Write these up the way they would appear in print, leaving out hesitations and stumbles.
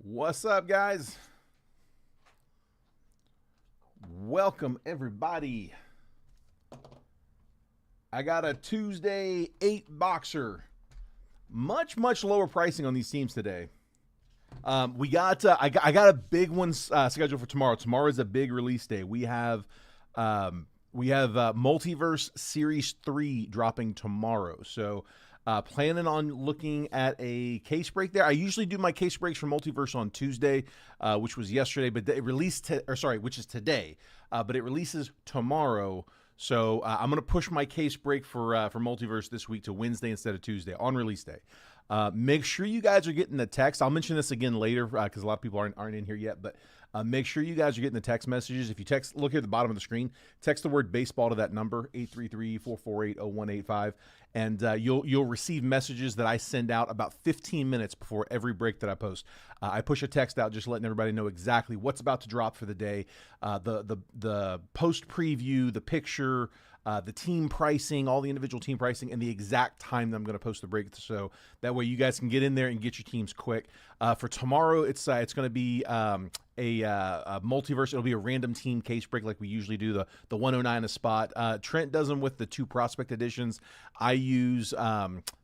What's up, guys? Welcome, everybody. I got a Tuesday 8 boxer. Much lower pricing on these teams today. I got a big one scheduled for tomorrow. Tomorrow is a big release day. We have Multiverse Series 3 dropping tomorrow. So planning on looking at a case break there. I usually do my case breaks for Multiverse on Tuesday, which was yesterday, but it released, which is today, but it releases tomorrow. So I'm going to push my case break for Multiverse this week to Wednesday instead of Tuesday on release day. Make sure you guys are getting the text. I'll mention this again later because a lot of people aren't in here yet, but make sure you guys are getting the text messages. If you text, look here at the bottom of the screen, text the word baseball to that number, 833-448-0185, and you'll receive messages that I send out about 15 minutes before every break that I post. I push a text out just letting everybody know exactly what's about to drop for the day, the post preview, the picture, the team pricing, all the individual team pricing, and the exact time that I'm going to post the break, so that way you guys can get in there and get your teams quick. For tomorrow, it's going to be a multiverse. It'll be a random team case break like we usually do. The 109 a spot. Trent does them with the 2 prospect editions. I use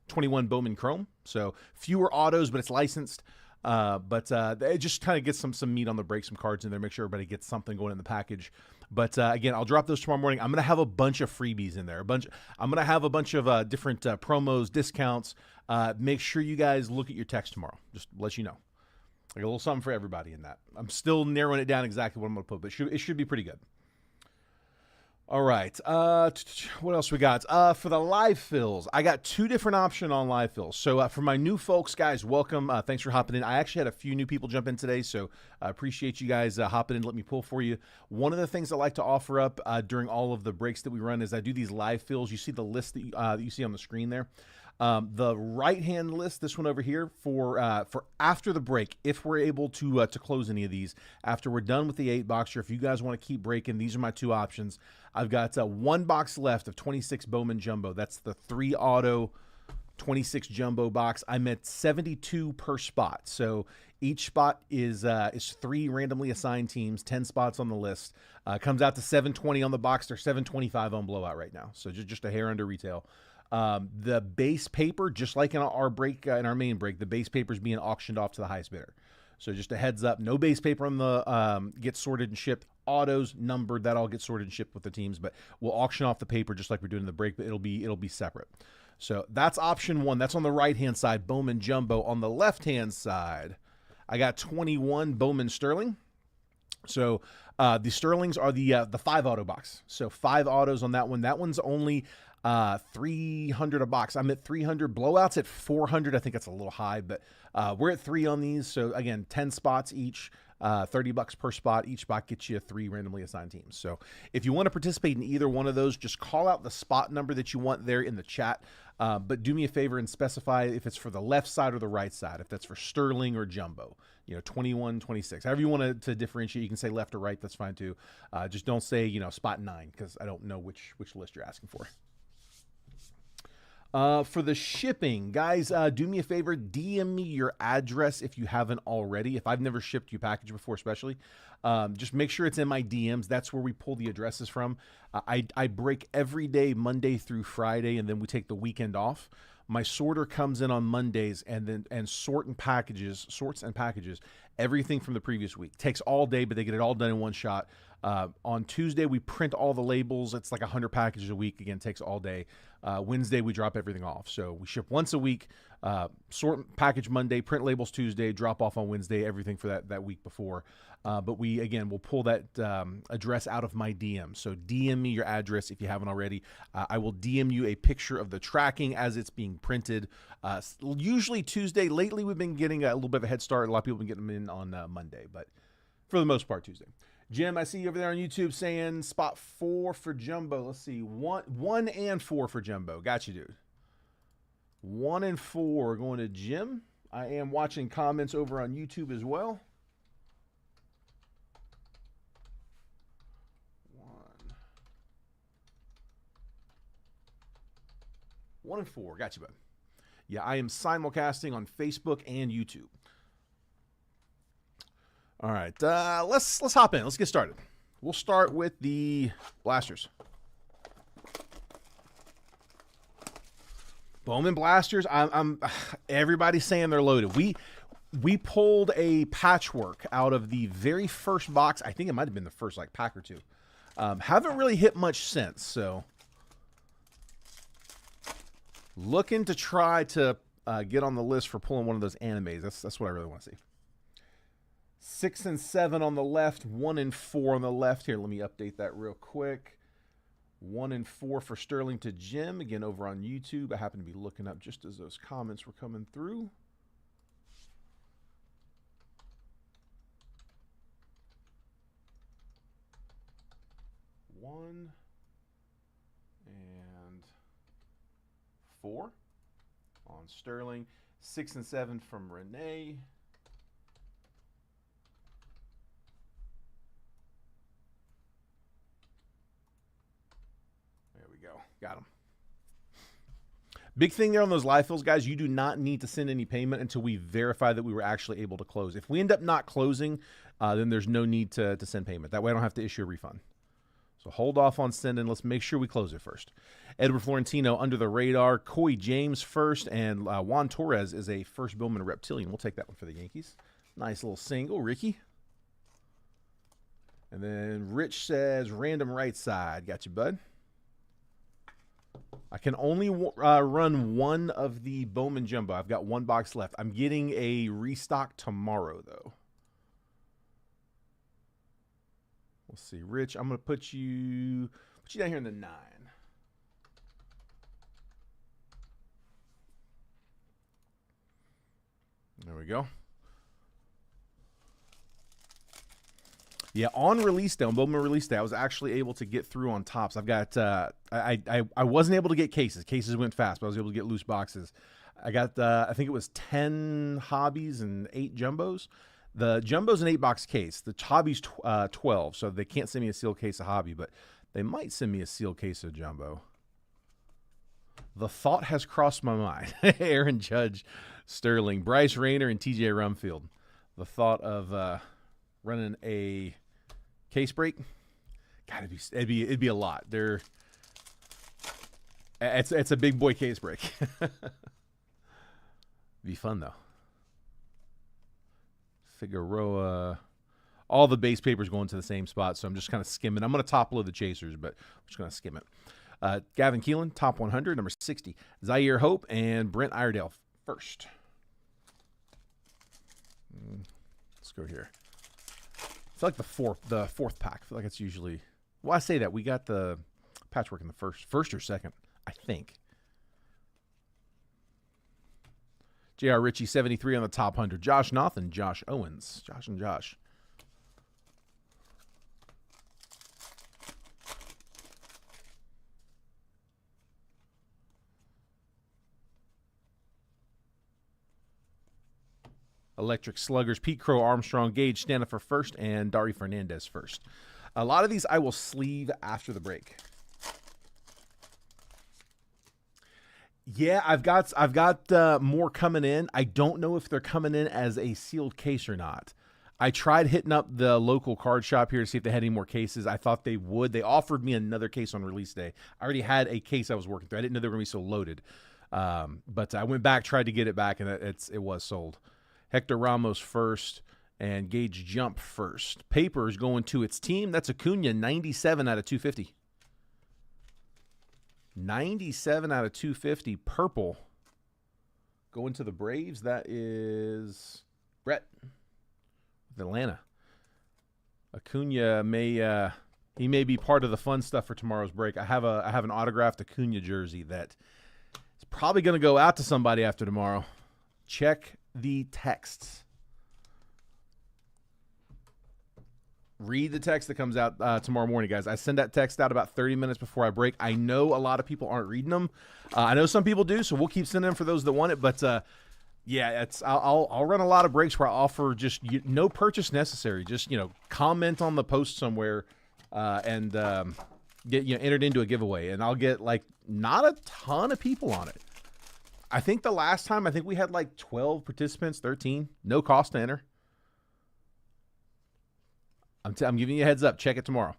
21 Bowman Chrome, so fewer autos, but it's licensed. But it just kind of gets some meat on the break, some cards in there, make sure everybody gets something going in the package. But again, I'll drop those tomorrow morning. I'm going to have a bunch of freebies in there. I'm going to have a bunch of different promos, discounts. Make sure you guys look at your text tomorrow. Just to let you know. Like a little something for everybody in that. I'm still narrowing it down exactly what I'm going to put, but it should be pretty good. All right. What else we got? For the live fills, I got 2 different options on live fills. So for my new folks, guys, welcome. Thanks for hopping in. I actually had a few new people jump in today, so I appreciate you guys hopping in. Let me pull for you. One of the things I like to offer up during all of the breaks that we run is I do these live fills. You see the list that you see on the screen there. The right-hand list, this one over here, for after the break, if we're able to close any of these, after we're done with the 8 boxer, if you guys want to keep breaking, these are my 2 options. I've got 1 box left of 26 Bowman Jumbo. That's the 3 auto 26 Jumbo box. I'm at 72 per spot. So each spot is 3 randomly assigned teams, 10 spots on the list. Comes out to 720 on the box. They're 725 on blowout right now. So just a hair under retail. The base paper, just like in our break, in our main break, the base paper is being auctioned off to the highest bidder. So just a heads up, no base paper on the gets sorted and shipped. Autos numbered, that all gets sorted and shipped with the teams, but we'll auction off the paper just like we're doing in the break, but it'll be separate. So that's option 1. That's on the right hand side, Bowman Jumbo. On the left hand side, I got 21 Bowman Sterling. So the Sterlings are the 5 auto box. So 5 autos on that one. That one's only 300 a box. I'm at 300. Blowouts at 400. I think that's a little high, but we're at 3 on these. So again, 10 spots each, $30 per spot. Each spot gets you 3 randomly assigned teams. So if you want to participate in either one of those, just call out the spot number that you want there in the chat. But do me a favor and specify if it's for the left side or the right side, if that's for Sterling or Jumbo, 21, 26, however you want to differentiate. You can say left or right. That's fine too. Just don't say, spot 9, because I don't know which list you're asking for. For the shipping, guys, do me a favor, DM me your address if you haven't already. If I've never shipped you a package before, especially, just make sure it's in my DMs. That's where we pull the addresses from. I break every day, Monday through Friday, and then we take the weekend off. My sorter comes in on Mondays and sorts and packages everything from the previous week. Takes all day, but they get it all done in one shot. On Tuesday, we print all the labels. It's like 100 packages a week. Again, takes all day. Wednesday, we drop everything off. So we ship once a week, sort and package Monday, print labels Tuesday, drop off on Wednesday, everything for that week before. But we'll pull that address out of my DM. So DM me your address if you haven't already. I will DM you a picture of the tracking as it's being printed. Usually Tuesday. Lately, we've been getting a little bit of a head start. A lot of people have been getting them in on Monday, but for the most part, Tuesday. Jim, I see you over there on YouTube saying spot 4 for Jumbo. Let's see, 1 and 4 for Jumbo. Got you, dude. 1 and 4 going to Jim. I am watching comments over on YouTube as well. 1 and 4. Got you, bud. Yeah, I am simulcasting on Facebook and YouTube. All right, let's hop in. Let's get started. We'll start with the blasters. Bowman blasters. Everybody's saying they're loaded. We pulled a patchwork out of the very first box. I think it might have been the first pack or two. Haven't really hit much since, so looking to try to get on the list for pulling one of those animes. That's what I really want to see. 6 and 7 on the left, 1 and 4 on the left. Here, let me update that real quick. 1 and 4 for Sterling to Jim. Again, over on YouTube. I happen to be looking up just as those comments were coming through. One and 4 on Sterling. 6 and 7 from Renee. There we go. Got him. Big thing there on those live fills, guys, you do not need to send any payment until we verify that we were actually able to close. If we end up not closing, then there's no need to send payment. That way I don't have to issue a refund. So hold off on sending. Let's make sure we close it first. Edward Florentino under the radar. Coy James first. And Juan Torres is a first Bowman Reptilian. We'll take that one for the Yankees. Nice little single, Ricky. And then Rich says random right side. Got you, bud. I can only run one of the Bowman Jumbo. I've got one box left. I'm getting a restock tomorrow, though. Let's see, Rich. I'm going to put you down here in the 9. There we go. Yeah, on release day, on Bowman release day, I was actually able to get through on tops. I've got I wasn't able to get cases. Cases went fast, but I was able to get loose boxes. I got I think it was 10 hobbies and 8 jumbos. The jumbo's an 8-box case. The hobby's 12, so they can't send me a sealed case of hobby, but they might send me a sealed case of jumbo. The thought has crossed my mind. Aaron Judge, Sterling, Bryce Rayner, and TJ Rumfield. The thought of running a case break, it'd be a lot. It's a big boy case break. Be fun though. Figueroa, all the base papers going to the same spot, so I'm just kind of skimming. I'm going to top load the chasers, but I'm just going to skim it. Gavin Keelan, top 100, number 60. Zaire Hope and Brent Iredale first. Let's go here. I feel like the fourth pack. I feel like it's usually. Well, I say that we got the patchwork in the first or second, I think. J.R. Ritchie, 73 on the top 100. Josh Nothan, Josh Owens. Josh and Josh. Electric Sluggers, Pete Crow, Armstrong, Gage Stanifer first, and Dari Fernandez first. A lot of these I will sleeve after the break. Yeah, I've got more coming in. I don't know if they're coming in as a sealed case or not. I tried hitting up the local card shop here to see if they had any more cases. I thought they would. They offered me another case on release day. I already had a case I was working through. I didn't know they were going to be so loaded. But I went back, tried to get it back, and it was sold. Hector Ramos first and Gage Jump first. Papers going to its team. That's Acuna, 97 out of 250. 97 out of 250. Purple. Going to the Braves. That is Brett with Atlanta. Acuna may be part of the fun stuff for tomorrow's break. I have an autographed Acuna jersey that is probably going to go out to somebody after tomorrow. Check the texts. Read the text that comes out tomorrow morning, guys. I send that text out about 30 minutes before I break. I know a lot of people aren't reading them. I know some people do, so we'll keep sending them for those that want it. But yeah, I'll run a lot of breaks where I offer just no purchase necessary. Just comment on the post somewhere and get entered into a giveaway, and I'll get not a ton of people on it. I think the last time we had 12 participants, 13, no cost to enter. I'm giving you a heads up. Check it tomorrow.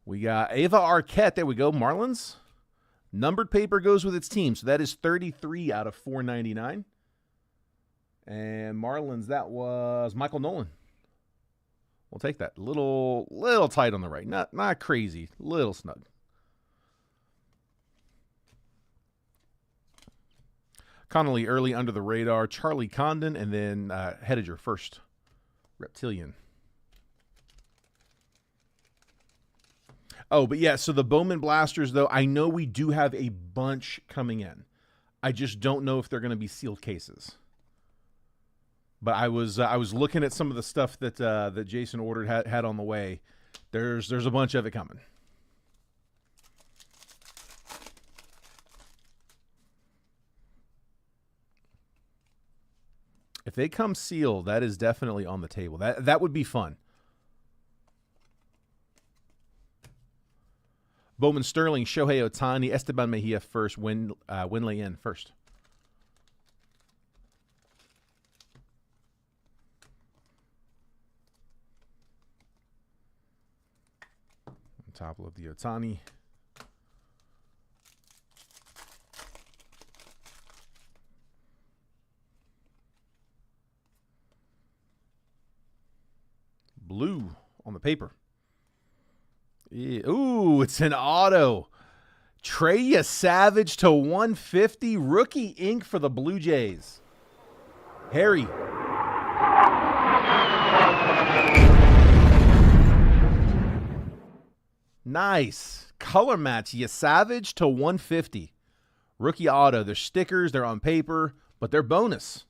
We got Ava Arquette. There we go. Marlins. Numbered paper goes with its team. So that is 33 out of 499. And Marlins, that was Michael Nolan. We'll take that. Little tight on the right. Not crazy. Little snug. Connolly early under the radar. Charlie Condon, and then Hediger first. Reptilian. Oh, but yeah, so the Bowman Blasters, though, I know we do have a bunch coming in. I just don't know if they're going to be sealed cases. But I was looking at some of the stuff that Jason ordered had on the way. There's a bunch of it coming. If they come sealed, that is definitely on the table. That would be fun. Bowman Sterling, Shohei Ohtani, Esteban Mejia first, Winley in first. On top of the Ohtani. Blue on the paper. Ooh, it's an auto. Treya Savage to 150. Rookie ink for the Blue Jays. Harry. Nice. Color match. Savage to 150. Rookie auto. They're stickers. They're on paper, but they're bonus.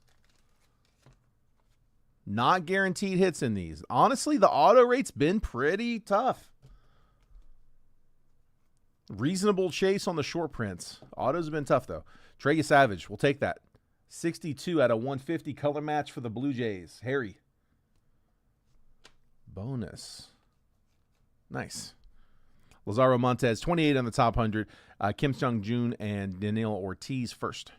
Not guaranteed hits in these. Honestly, the auto rate's been pretty tough. Reasonable chase on the short prints. Autos have been tough, though. Treya Savage, we'll take that. 62 out of 150 color match for the Blue Jays. Harry. Bonus. Nice. Lazaro Montez, 28 on the top 100. Kim Sung-jun and Daniel Ortiz first.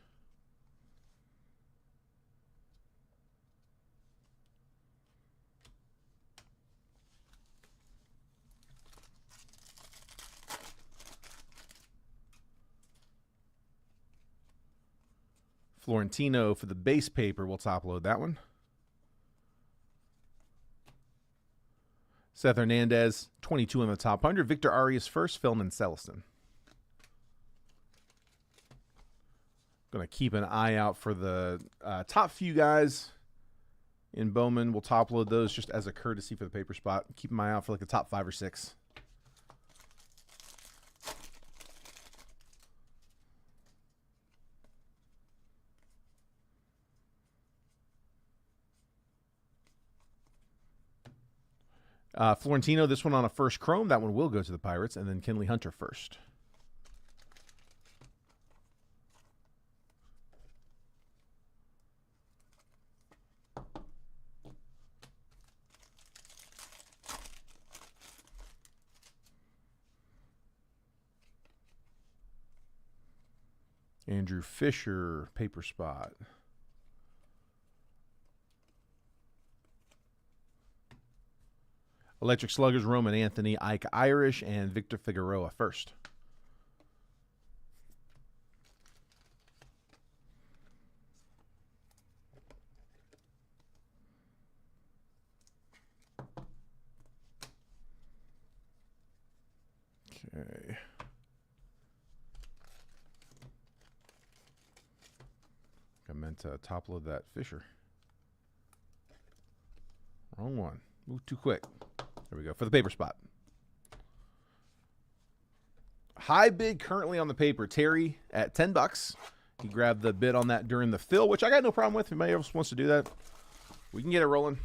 Florentino for the base paper. We'll top load that one. Seth Hernandez, 22 on the top 100. Victor Arias first. Philman Celestin. Going to keep an eye out for the top few guys in Bowman. We'll top load those just as a courtesy for the paper spot. Keep an eye out for like the top 5 or 6. Florentino, this one on a first chrome. That one will go to the Pirates. And then Kenley Hunter first. Andrew Fisher, paper spot. Electric Sluggers, Roman Anthony, Ike Irish, and Victor Figueroa first. Okay. I meant to top load that Fisher. Wrong one. Moved too quick. There we go for the paper spot. High bid currently on the paper. Terry at $10. He grabbed the bid on that during the fill, which I got no problem with. If anybody else wants to do that, we can get it rolling.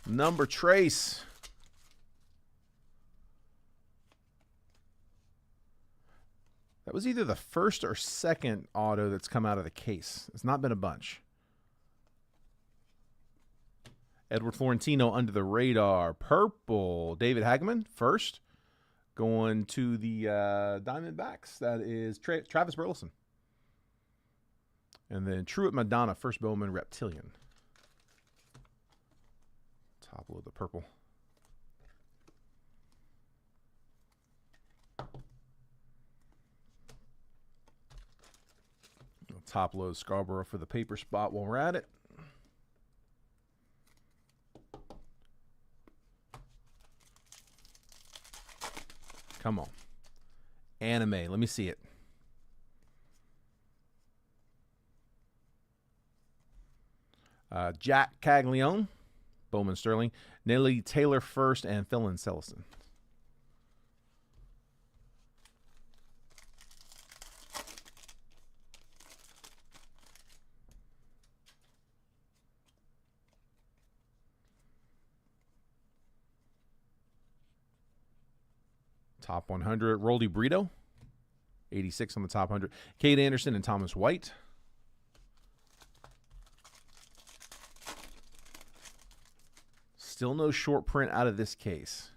Number trace. That was either the first or second auto that's come out of the case. It's not been a bunch. Edward Florentino under the radar. Purple. David Hageman first. Going to the Diamondbacks, that is Travis Burleson. And then Truett Madonna, first Bowman Reptilian. Top load the purple. Top load Scarborough for the paper spot while we're at it. Come on. Anime. Let me see it. Jack Caglione, Bowman Sterling, Nelly Taylor first, and Philin Sellison. Top 100, Roldy Brito, 86 on the top 100. Cade Anderson and Thomas White. Still no short print out of this case.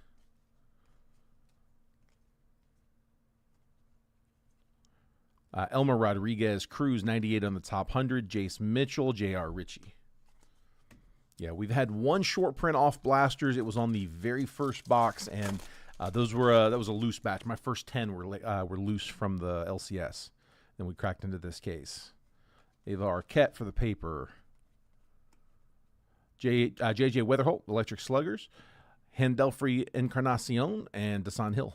Elmer Rodriguez, Cruz, 98 on the top 100. Jace Mitchell, J.R. Ritchie. Yeah, we've had one short print off blasters. It was on the very first box, and those were that was a loose batch. My first 10 were loose from the LCS. Then we cracked into this case. Ava Arquette for the paper. J.J. Weatherholt, Electric Sluggers. Hendelfrey Encarnacion, and Desan Hill.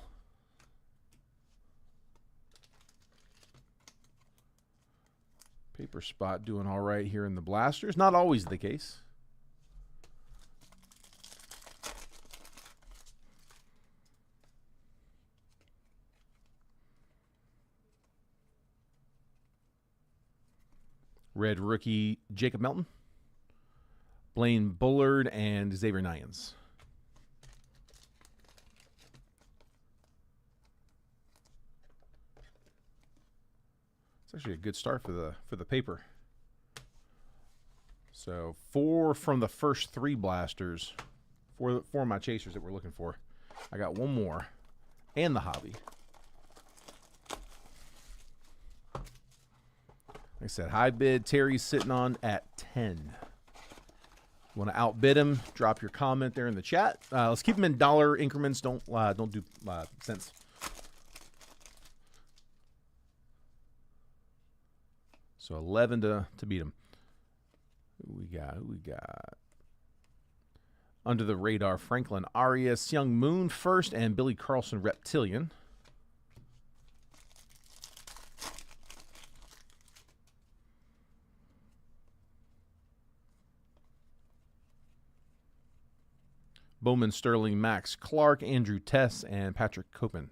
Paper spot doing all right here in the blasters. Not always the case. Red rookie Jacob Melton, Blaine Bullard, and Xavier Nyans. It's actually a good start for the paper. So 4 from the first 3 blasters. 4 of my chasers that we're looking for. I got one more, and the hobby. Like I said, high bid. Terry's sitting on at 10. Want to outbid him? Drop your comment there in the chat. Let's keep them in dollar increments. Don't do cents. So 11 to beat him. Who we got? Under the radar, Franklin Arias, Young Moon first, and Billy Carlson Reptilian. Bowman Sterling, Max Clark, Andrew Tess, and Patrick Copen.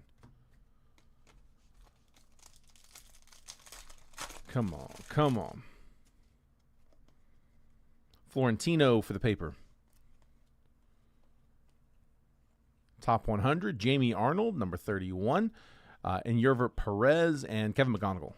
Come on, come on. Florentino for the paper. Top 100, Jamie Arnold, number 31. And Yervert Perez and Kevin McGonigal.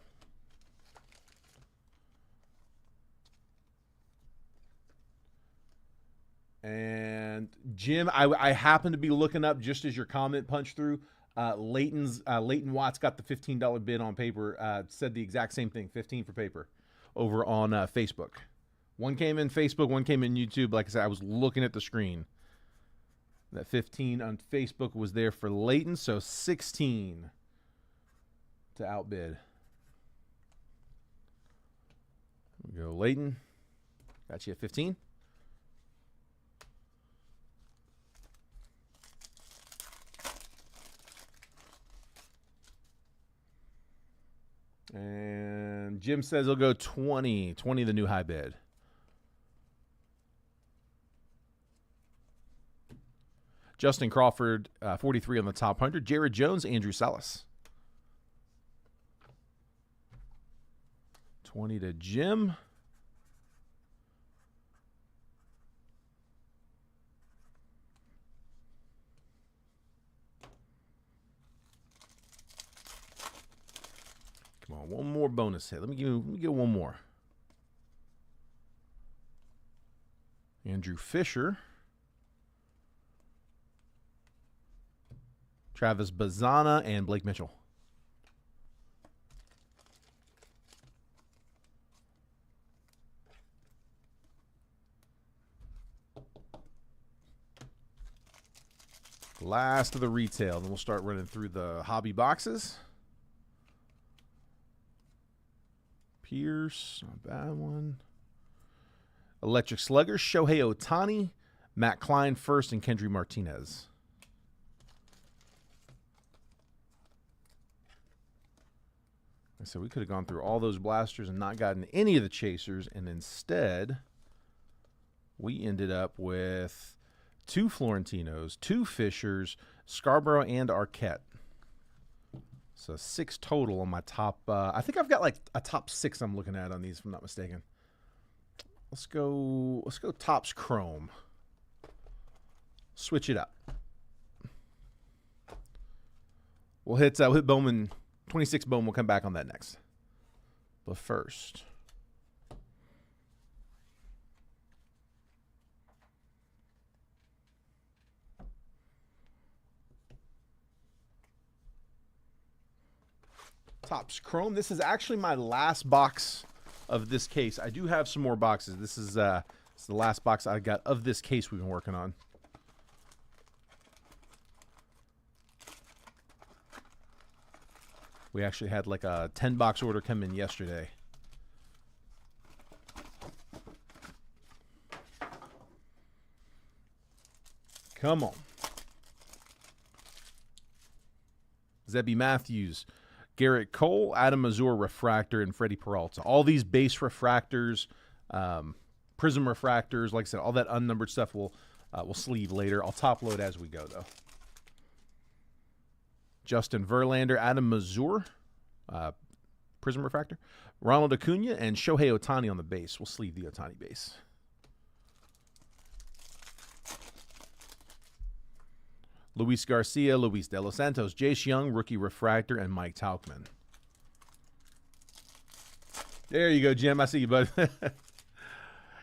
And Jim, I happened to be looking up just as your comment punched through. Leighton Watts got the $15 bid on paper. Said the exact same thing, 15 for paper, over on Facebook. One came in Facebook, one came in YouTube. Like I said, I was looking at the screen. That 15 on Facebook was there for Leighton, so 16 to outbid. Here we go, Leighton. Got you at 15. And Jim says he'll go 20. 20 the new high bid. Justin Crawford, 43 on the top 100. Jared Jones, Andrew Salas. 20 to Jim. Come on, one more bonus hit. Let me get one more. Andrew Fisher. Travis Bazana, and Blake Mitchell. Last of the retail. Then we'll start running through the hobby boxes. Pierce, not a bad one. Electric Slugger, Shohei Ohtani, Matt Klein first, and Kendry Martinez. So we could have gone through all those blasters and not gotten any of the chasers, and instead we ended up with 2 Florentinos, 2 Fishers, Scarborough, and Arquette. So 6 total on my top. I think I've got like a top 6 I'm looking at on these, if I'm not mistaken. Let's go Topps Chrome. Switch it up. We'll hit Bowman, 26 Bowman. We'll come back on that next. But first, Topps Chrome. This is actually my last box of this case. I do have some more boxes. This is the last box I got of this case we've been working on. We actually had like a 10-box order come in yesterday. Come on. Zebby Matthews, Garrett Cole, Adam Mazur refractor, and Freddie Peralta. All these base refractors, prism refractors, like I said, all that unnumbered stuff we'll sleeve later. I'll top load as we go, though. Justin Verlander, Adam Mazur, prism refractor, Ronald Acuna, and Shohei Ohtani on the base. We'll sleeve the Ohtani base. Luis Garcia, Luis De Los Santos, Jace Young, rookie refractor, and Mike Tauchman. There you go, Jim. I see you, bud.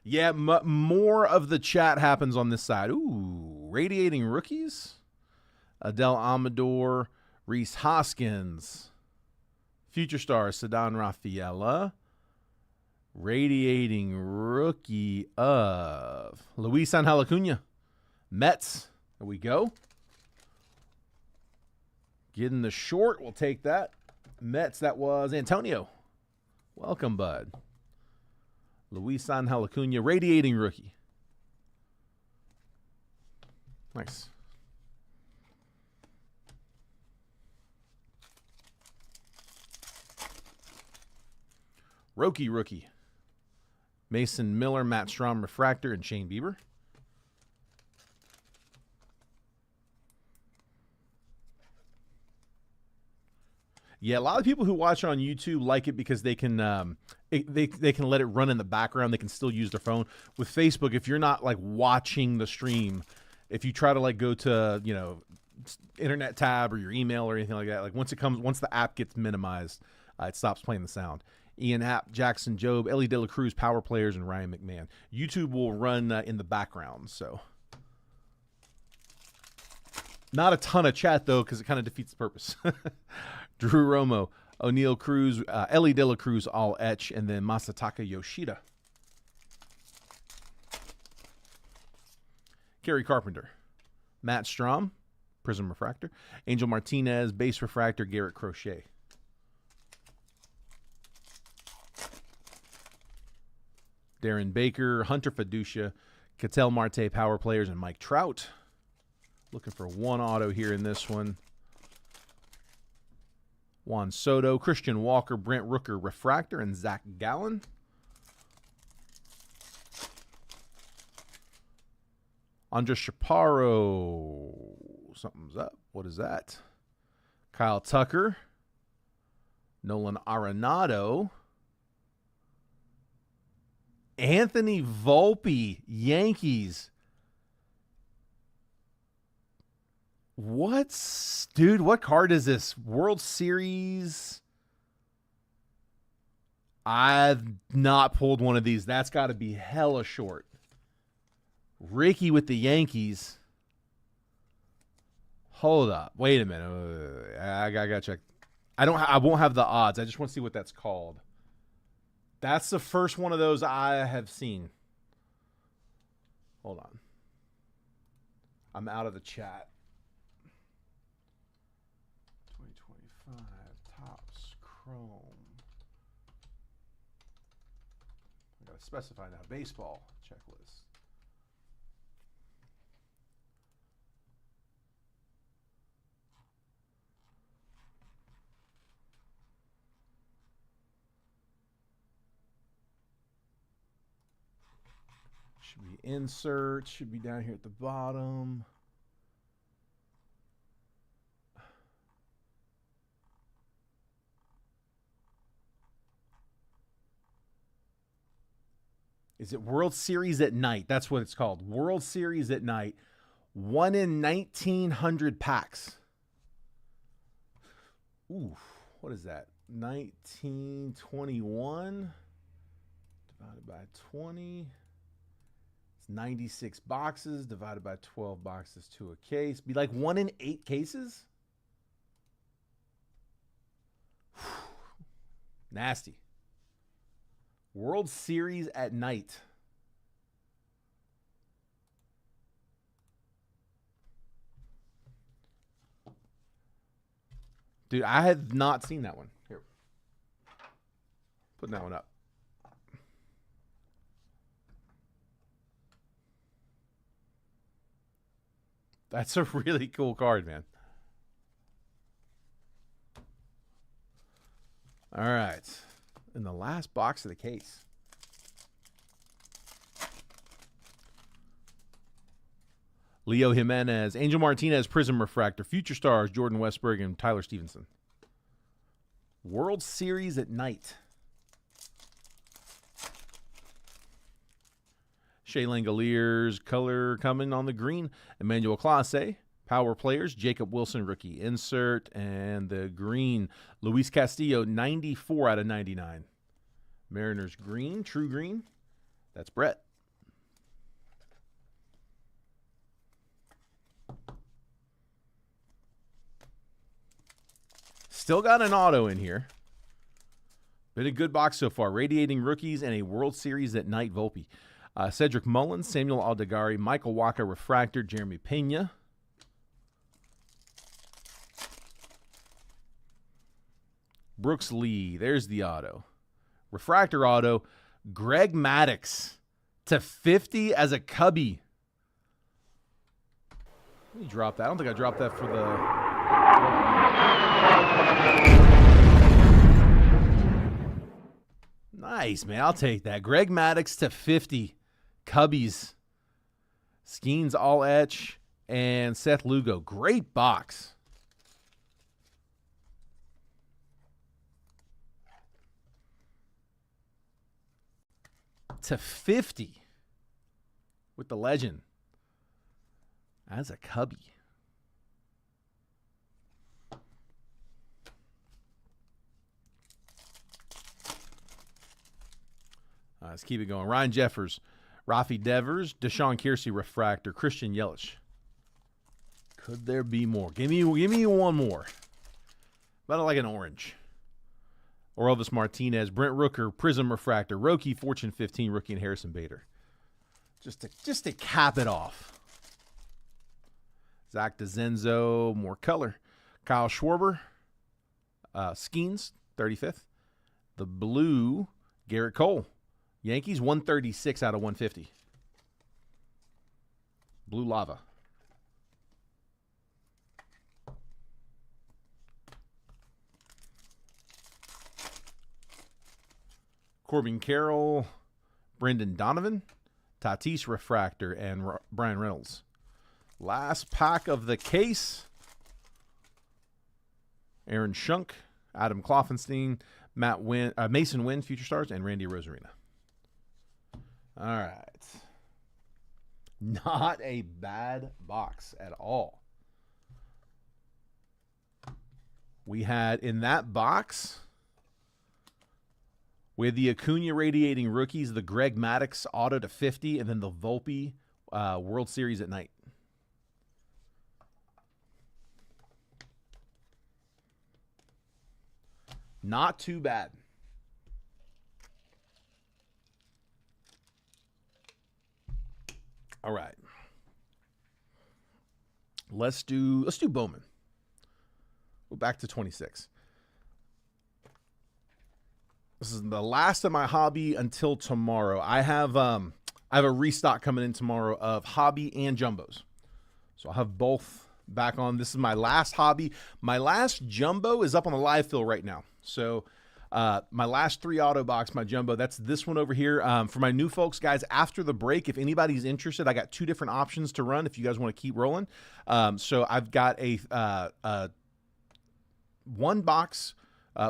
Yeah, more of the chat happens on this side. Ooh, radiating rookies. Adele Amador, Reese Hoskins, future star Ceddanne Rafaela, radiating rookie of Luis Angel Acuna, Mets. There we go. Getting the short, we'll take that. Mets, that was Antonio. Welcome, bud. Luis Angel Acuna, radiating rookie. Nice. Rookie. Mason Miller, Matt Strahm refractor, and Shane Bieber. Yeah, a lot of people who watch on YouTube like it because they can they can let it run in the background. They can still use their phone. With Facebook, if you're not like watching the stream, if you try to like go to, you know, internet tab or your email or anything like that, like once the app gets minimized, it stops playing the sound. Ian Happ, Jackson Jobe, Ellie De La Cruz, Power Players, and Ryan McMahon. YouTube will run in the background, so. Not a ton of chat, though, because it kind of defeats the purpose. Drew Romo, O'Neal Cruz, Ellie De La Cruz, all etch, and then Masataka Yoshida. Gary Carpenter, Matt Strahm, Prism Refractor, Angel Martinez, Base Refractor, Garrett Crochet. Darren Baker, Hunter Fiducia, Ketel Marte, Power Players, and Mike Trout. Looking for one auto here in this one. Juan Soto, Christian Walker, Brent Rooker, Refractor, and Zach Gallen. Andres Chaparro. Something's up. What is that? Kyle Tucker. Nolan Arenado. Anthony Volpe, Yankees. Dude, what card is this? World Series? I've not pulled one of these. That's got to be hella short. Ricky with the Yankees. Hold up. Wait a minute. I gotta check. I won't have the odds. I just want to see what that's called. That's the first one of those I have seen. Hold on. I'm out of the chat. 2025 Topps Chrome. I gotta specify now. Baseball checklist. Should be insert. Should be down here at the bottom. Is it World Series at Night? That's what it's called. World Series at Night. 1 in 1,900 packs. Ooh, what is that? 1921 divided by 20. It's 96 boxes divided by 12 boxes to a case. Be like 1 in 8 cases? Nasty. World Series at Night. Dude, I have not seen that one. Here. Putting that one up. That's a really cool card, man. All right. In the last box of the case. Leo Jimenez, Angel Martinez, Prism Refractor, Future Stars, Jordan Westberg, and Tyler Stevenson. World Series at Night. Shea Langoliers, color coming on the green. Emmanuel Clase, Power Players, Jacob Wilson, rookie insert, and the green, Luis Castillo, 94 out of 99. Mariners green, true green. That's Brett. Still got an auto in here. Been a good box so far. Radiating rookies and a World Series at Night Volpe. Cedric Mullins, Samuel Aldegari, Michael Waka Refractor, Jeremy Pena. Brooks Lee, there's the auto. Refractor auto, Greg Maddux to 50 as a Cubby. Let me drop that. I don't think I dropped that for the... Nice, man. I'll take that. Greg Maddux to 50. Cubbies. Skeens all etch. And Seth Lugo. Great box. To 50. With the legend. As a Cubby. Let's keep it going. Ryan Jeffers, Rafi Devers, Deshaun Kiersey Refractor, Christian Yelich. Could there be more? Give me one more. About like an orange. Orelvis Martinez, Brent Rooker, Prism Refractor, Roki, Fortune 15 rookie, and Harrison Bader. Just to cap it off. Zach DeZenzo, more color. Kyle Schwarber, Skeens, 35th. The blue, Garrett Cole. Yankees, 136 out of 150. Blue Lava. Corbin Carroll, Brendan Donovan, Tatis Refractor, and Brian Reynolds. Last pack of the case. Aaron Schunk, Adam Kloffenstein, Mason Wynn, Future Stars, and Randy Rosarina. All right. Not a bad box at all. We had in that box, we had the Acuna Radiating Rookies, the Greg Maddux Auto to 50, and then the Volpe World Series at Night. Not too bad. All right. Let's do Bowman. Go back to 26. This is the last of my hobby until tomorrow. I have a restock coming in tomorrow of hobby and jumbos. So I'll have both back on. This is my last hobby. My last jumbo is up on the live fill right now. So my last 3 auto box, my jumbo, that's this one over here. For my new folks, guys, after the break, if anybody's interested, I got 2 different options to run if you guys want to keep rolling. So I've got a 1 box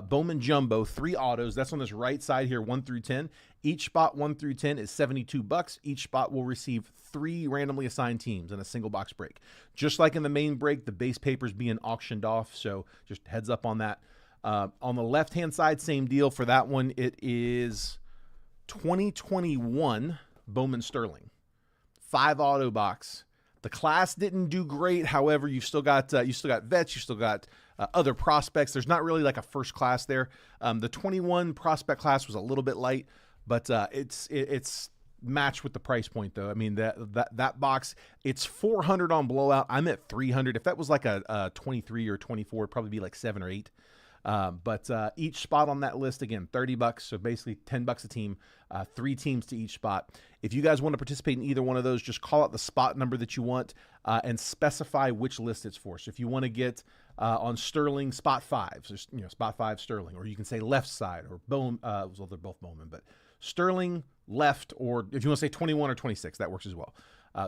Bowman Jumbo, 3 autos. That's on this right side here, 1 through 10. Each spot 1 through 10 is $72. Each spot will receive 3 randomly assigned teams in a single box break. Just like in the main break, the base paper's being auctioned off, so just heads up on that. On the left-hand side, same deal. For that one, it is 2021 Bowman Sterling, 5 auto box. The class didn't do great. However, you've still got vets, you still got other prospects. There's not really like a first class there. The 21 prospect class was a little bit light, but it's matched with the price point though. I mean that box, it's $400 on blowout. I'm at $300. If that was like a 23 or 24, it'd probably be like 7 or 8. But each spot on that list, again, $30. So basically $10 a team, 3 teams to each spot. If you guys want to participate in either one of those, just call out the spot number that you want and specify which list it's for. So if you want to get on Sterling spot 5, so spot 5 Sterling, or you can say left side or Bowman. Well, they're both Bowman, but Sterling left, or if you want to say 21 or 26, that works as well.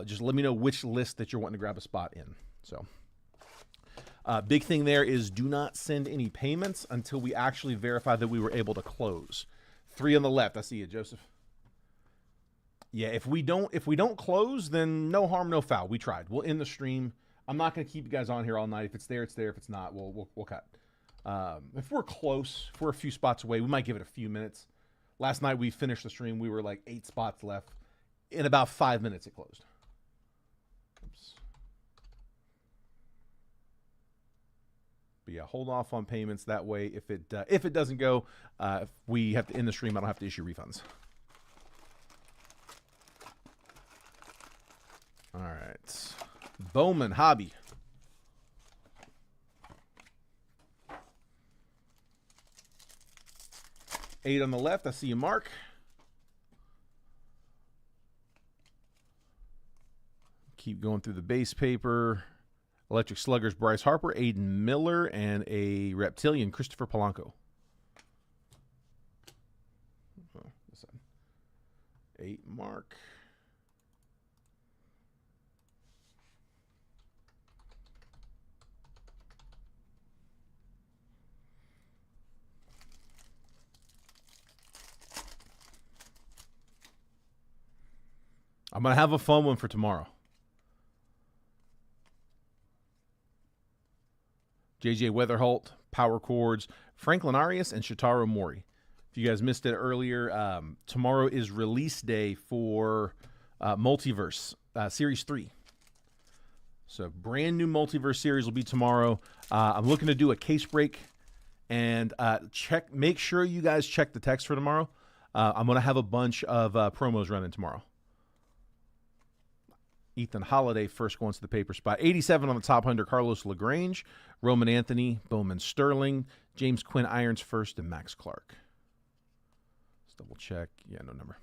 Just let me know which list that you're wanting to grab a spot in. So. Big thing there is do not send any payments until we actually verify that we were able to close. 3 on the left. I see you, Joseph. Yeah, if we don't close, then no harm, no foul. We tried. We'll end the stream. I'm not going to keep you guys on here all night. If it's there, it's there. If it's not, we'll cut. If we're close, if we're a few spots away, we might give it a few minutes. Last night we finished the stream. We were like 8 spots left. In about 5 minutes, it closed. Oops. But yeah, hold off on payments. That way, if it doesn't go, if we have to end the stream, I don't have to issue refunds. All right, Bowman hobby. Eight on the left. I see you, Mark. Keep going through the base paper. Electric Sluggers, Bryce Harper, Aiden Miller, and a Reptilian, Christopher Polanco. Oh, this side. 8, Mark. I'm going to have a fun one for tomorrow. JJ Weatherholt, Power Chords, Franklin Arias, and Shotaro Mori. If you guys missed it earlier, tomorrow is release day for Multiverse Series 3. So brand new Multiverse series will be tomorrow. I'm looking to do a case break and make sure you guys check the text for tomorrow. I'm going to have a bunch of promos running tomorrow. Ethan Holiday first going to the paper spot. 87 on the top 100, Carlos LaGrange, Roman Anthony, Bowman Sterling, James Quinn Irons first, and Max Clark. Let's double check. Yeah, no number.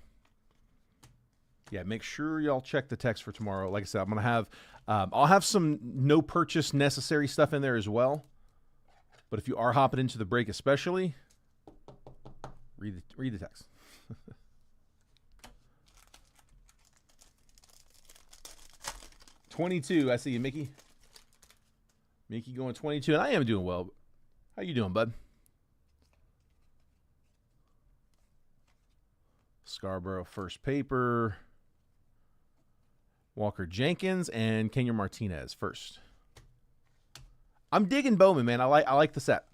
Yeah, make sure y'all check the text for tomorrow. Like I said, I'm going to have, I'll have some no purchase necessary stuff in there as well. But if you are hopping into the break especially, read the text. 22. I see you, Mickey. Mickey going 22, and I am doing well. How you doing, bud? Scarborough first paper. Walker Jenkins and Kenya Martinez first. I'm digging Bowman, man. I like the set.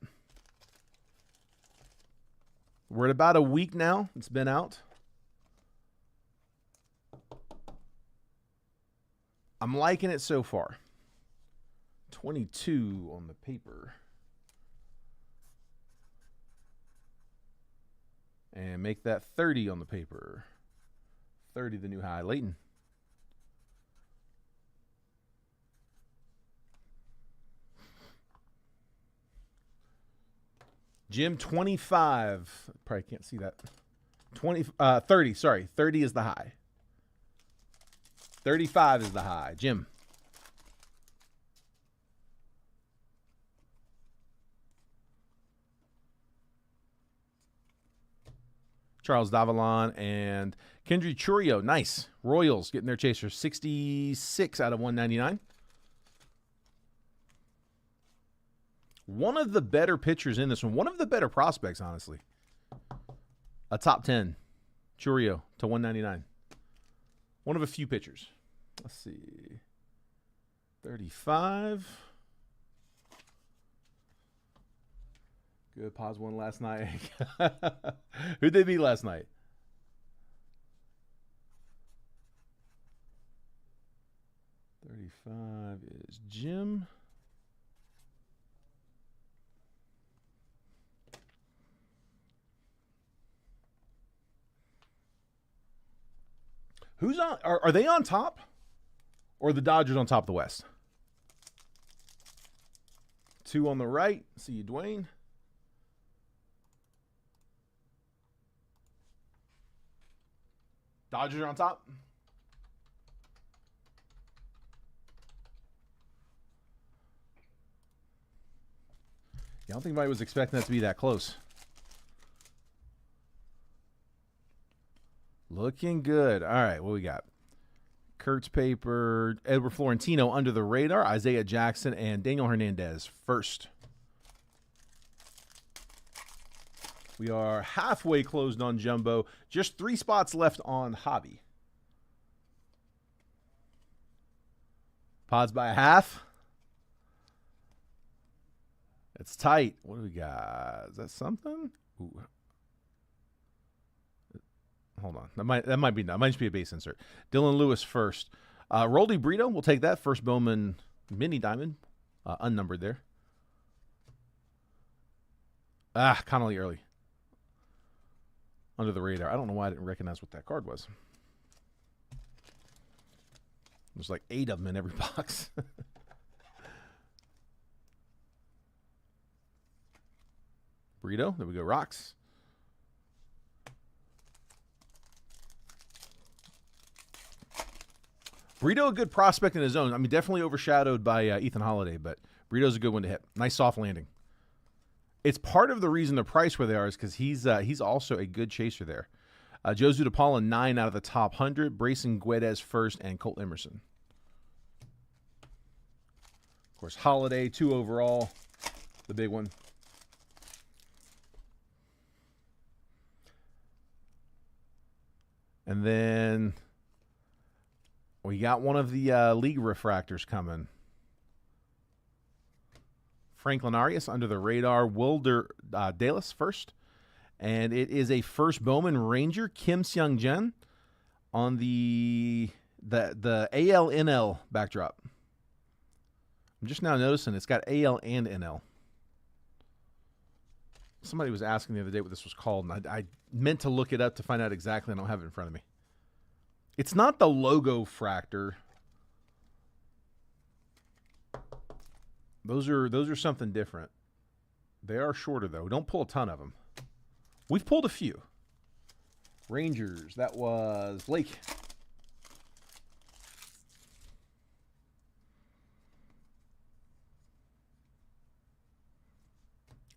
We're at about a week now. It's been out. I'm liking it so far. 22 on the paper. And make that 30 on the paper. 30 the new high. Leighton. Jim, 25. Probably can't see that. 30, sorry. 30 is the high. 35 is the high. Jim. Charles Davalon and Kendry Churio. Nice. Royals getting their chaser. 66 out of 199. One of the better pitchers in this one. One of the better prospects, honestly. A top 10. Churio to 199. One of a few pitchers. Let's see. 35. Good. Pause one last night. Who'd they beat last night? $35 is Jim. Who's on? Are they on top? Or are the Dodgers on top of the West? 2 on the right. See you, Dwayne. Dodgers are on top. Yeah, I don't think anybody was expecting that to be that close. Looking good. All right, what we got? Kurt's paper, Edward Florentino under the radar, Isaiah Jackson, and Daniel Hernandez first. We are halfway closed on Jumbo. Just 3 spots left on Hobby. Pods by a half. It's tight. What do we got? Is that something? Ooh. Hold on. That might be. That might just be a base insert. Dylan Lewis first. Roldy Brito, we'll take that. First Bowman mini diamond. Unnumbered there. Connolly early. Under the radar. I don't know why I didn't recognize what that card was. There's like 8 of them in every box. Brito. There we go. Rocks. Brito, a good prospect in his own. I mean, definitely overshadowed by Ethan Holiday, but Brito's a good one to hit. Nice soft landing. It's part of the reason the price where they are is because he's also a good chaser there. Joe Zutapala, 9 out of the top 100. Brayson Guedes first, and Colt Emerson. Of course, Holiday, 2 overall, the big one. And then we got one of the league refractors coming. Franklin Arias under the radar. Wilder Dallas first. And it is a first Bowman Ranger, Kim Seung Jen, on the AL-NL backdrop. I'm just now noticing it's got AL and NL. Somebody was asking the other day what this was called, and I meant to look it up to find out exactly. I don't have it in front of me. It's not the logo fractor. Those are something different. They are shorter, though. Don't pull a ton of them. We've pulled a few. Rangers. That was Blake.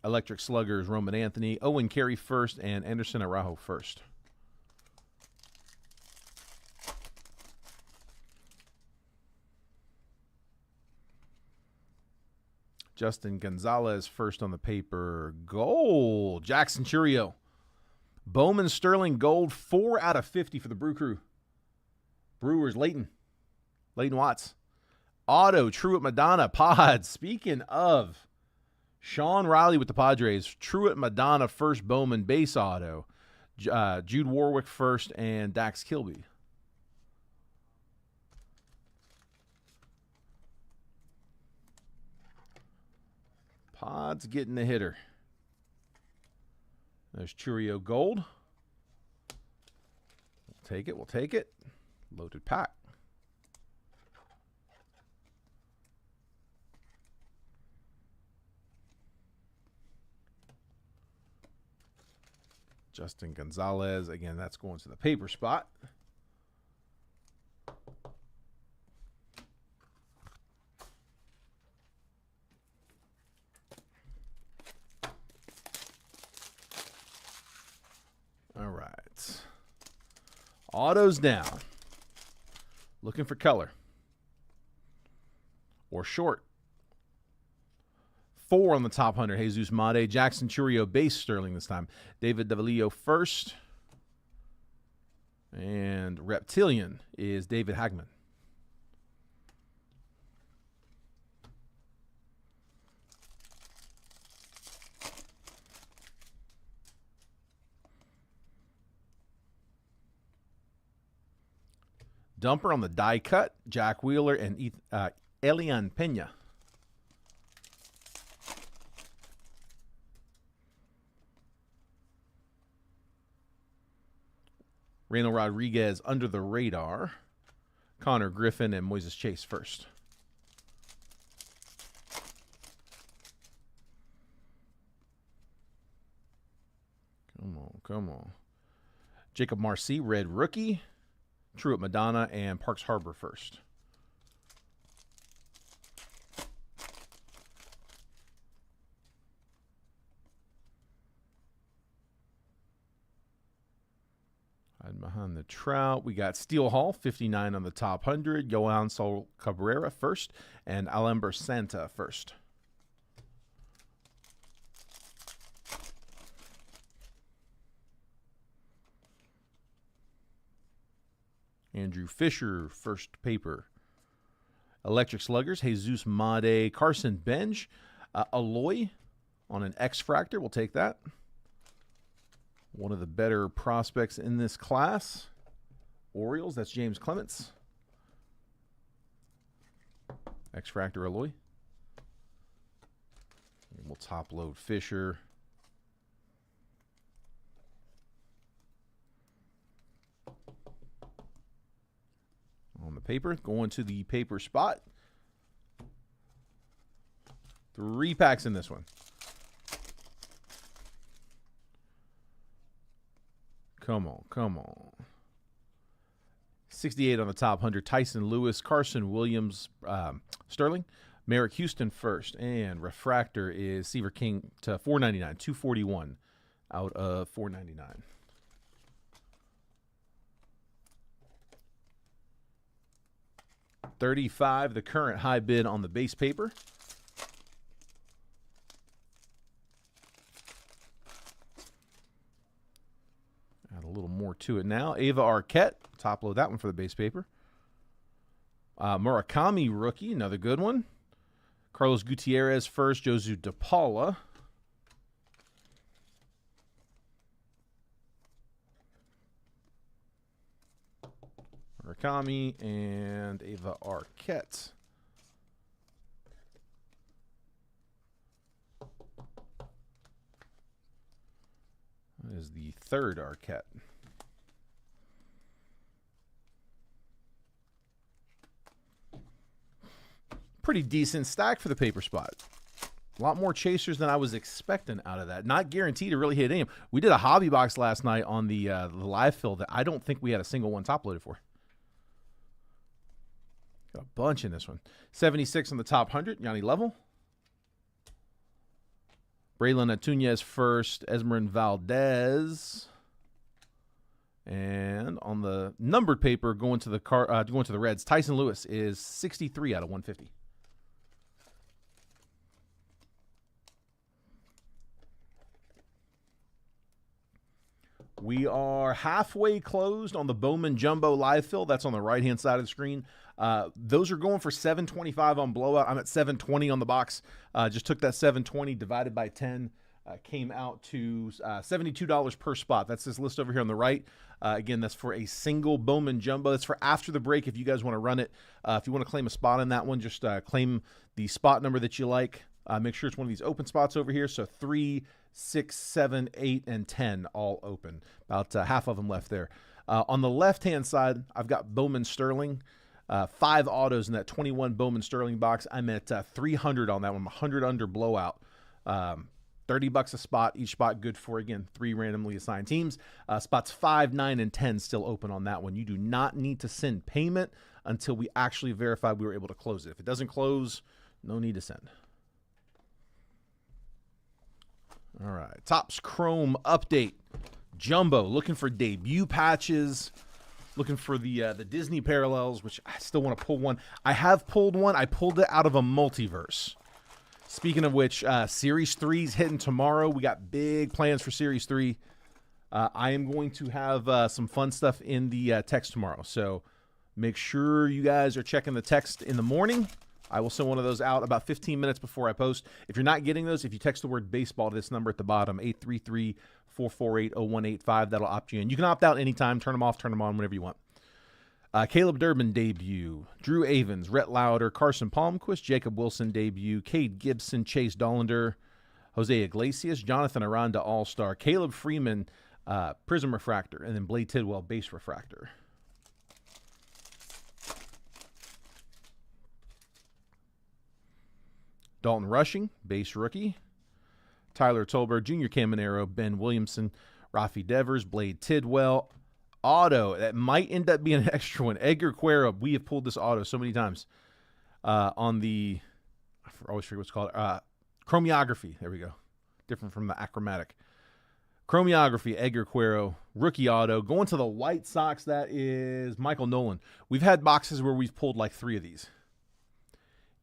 Electric Sluggers, Roman Anthony. Owen Carey first, and Anderson Araujo first. Justin Gonzalez first on the paper. Gold. Jackson Churio. Bowman Sterling Gold. 4 out of 50 for the Brew Crew. Brewers. Leighton Watts. Auto. Truett Madonna. Pods. Speaking of, Sean Riley with the Padres. Truett Madonna first Bowman base auto. Jude Warwick first, and Dax Kilby. Pods getting the hitter. There's Churio Gold. take it. We'll take it. Loaded pack. Justin Gonzalez. Again, that's going to the paper spot. All right. Autos down. Looking for color. Or short. 4 on the top 100. Jesus Made. Jackson Churio base Sterling this time. David Davalillo first. And Reptilian is David Hagman. Dumper on the die cut, Jack Wheeler and Elian Pena. Reynold Rodriguez under the radar. Connor Griffin and Moises Chase first. Come on, come on. Jacob Marcy, red rookie. Truett Madonna and Parks Harbor first. Hiding behind the Trout, we got Steel Hall, 59 on the top 100. Yohan Sol Cabrera first, and Alember Santa first. Andrew Fisher, first paper. Electric Sluggers, Jesus Made, Carson Benj. Aloy on an X-Fractor. We'll take that. One of the better prospects in this class. Orioles, that's James Clements. X-Fractor Aloy. And we'll top load Fisher. On the paper, going to the paper spot. 3 packs in this one. Come on, come on. 68 on the top 100. Tyson Lewis, Carson Williams, Sterling. Merrick Houston first. And refractor is Seaver King to 499. 241 out of 499. $35, the current high bid on the base paper. Add a little more to it now. Ava Arquette, top load that one for the base paper. Murakami rookie, another good one. Carlos Gutierrez first. Josu DePaula. Murakami and Ava Arquette. That is the third Arquette. Pretty decent stack for the paper spot. A lot more chasers than I was expecting out of that. Not guaranteed to really hit any. We did a hobby box last night on the live fill that I don't think we had a single one top loaded for. Got a bunch in this one. 76 on the top 100, Yanni Level. Braylon Atunez first, Esmerin Valdez. And on the numbered paper, going to the Reds, Tyson Lewis is 63 out of 150. We are halfway closed on the Bowman Jumbo live fill. That's on the right-hand side of the screen. Those are going for $725 on blowout. I'm at $720 on the box. Just took that $720 divided by 10. Came out to $72 per spot. That's this list over here on the right. Again, that's for a single Bowman Jumbo. That's for after the break if you guys want to run it. If you want to claim a spot in that one, just claim the spot number that you like. Make sure it's one of these open spots over here. So 3, 6, 7, 8, and 10 all open. About half of them left there. On the left-hand side, I've got Bowman Sterling. 5 autos in that 21 Bowman Sterling box. I'm at 300 on that one. 100 under blowout. $30 a spot. Each spot good for, again, 3 randomly assigned teams. Spots 5, 9, and 10 still open on that one. You do not need to send payment until we actually verify we were able to close it. If it doesn't close, no need to send. All right. Topps Chrome update. Jumbo, looking for debut patches. Looking for the Disney parallels, which I still want to pull one. I have pulled one. I pulled it out of a multiverse. Speaking of which, Series 3 is hitting tomorrow. We got big plans for Series 3. I am going to have some fun stuff in the text tomorrow. So make sure you guys are checking the text in the morning. I will send one of those out about 15 minutes before I post. If you're not getting those, if you text the word baseball to this number at the bottom, 833-448-0185, that'll opt you in. You can opt out anytime, turn them off, turn them on, whenever you want. Caleb Durbin debut, Drew Avens, Rhett Lauder, Carson Palmquist, Jacob Wilson debut, Cade Gibson, Chase Dollander, Jose Iglesias, Jonathan Aranda All-Star, Caleb Freeman Prism Refractor, and then Blade Tidwell Base Refractor. Dalton Rushing, base rookie. Tyler Tolberg, Junior Caminero, Ben Williamson, Rafi Devers, Blade Tidwell. Auto, that might end up being an extra one. Edgar Cuero, we have pulled this auto so many times on the, I always forget what's called, chromiography. There we go. Different from the achromatic. Chromiography, Edgar Cuero, rookie auto. Going to the White Sox, that is Michael Nolan. We've had boxes where we've pulled like 3 of these.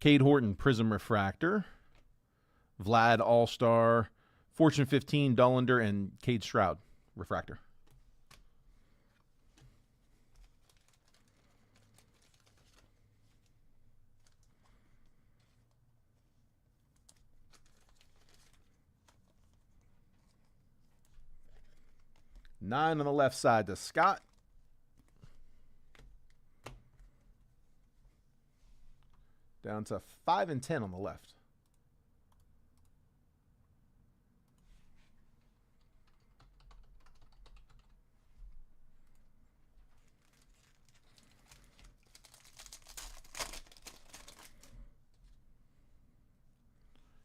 Cade Horton, Prism Refractor. Vlad All-Star. Fortune 15, Dollander, and Cade Stroud Refractor. Nine on the left side to Scott. Down to 5 and 10 on the left.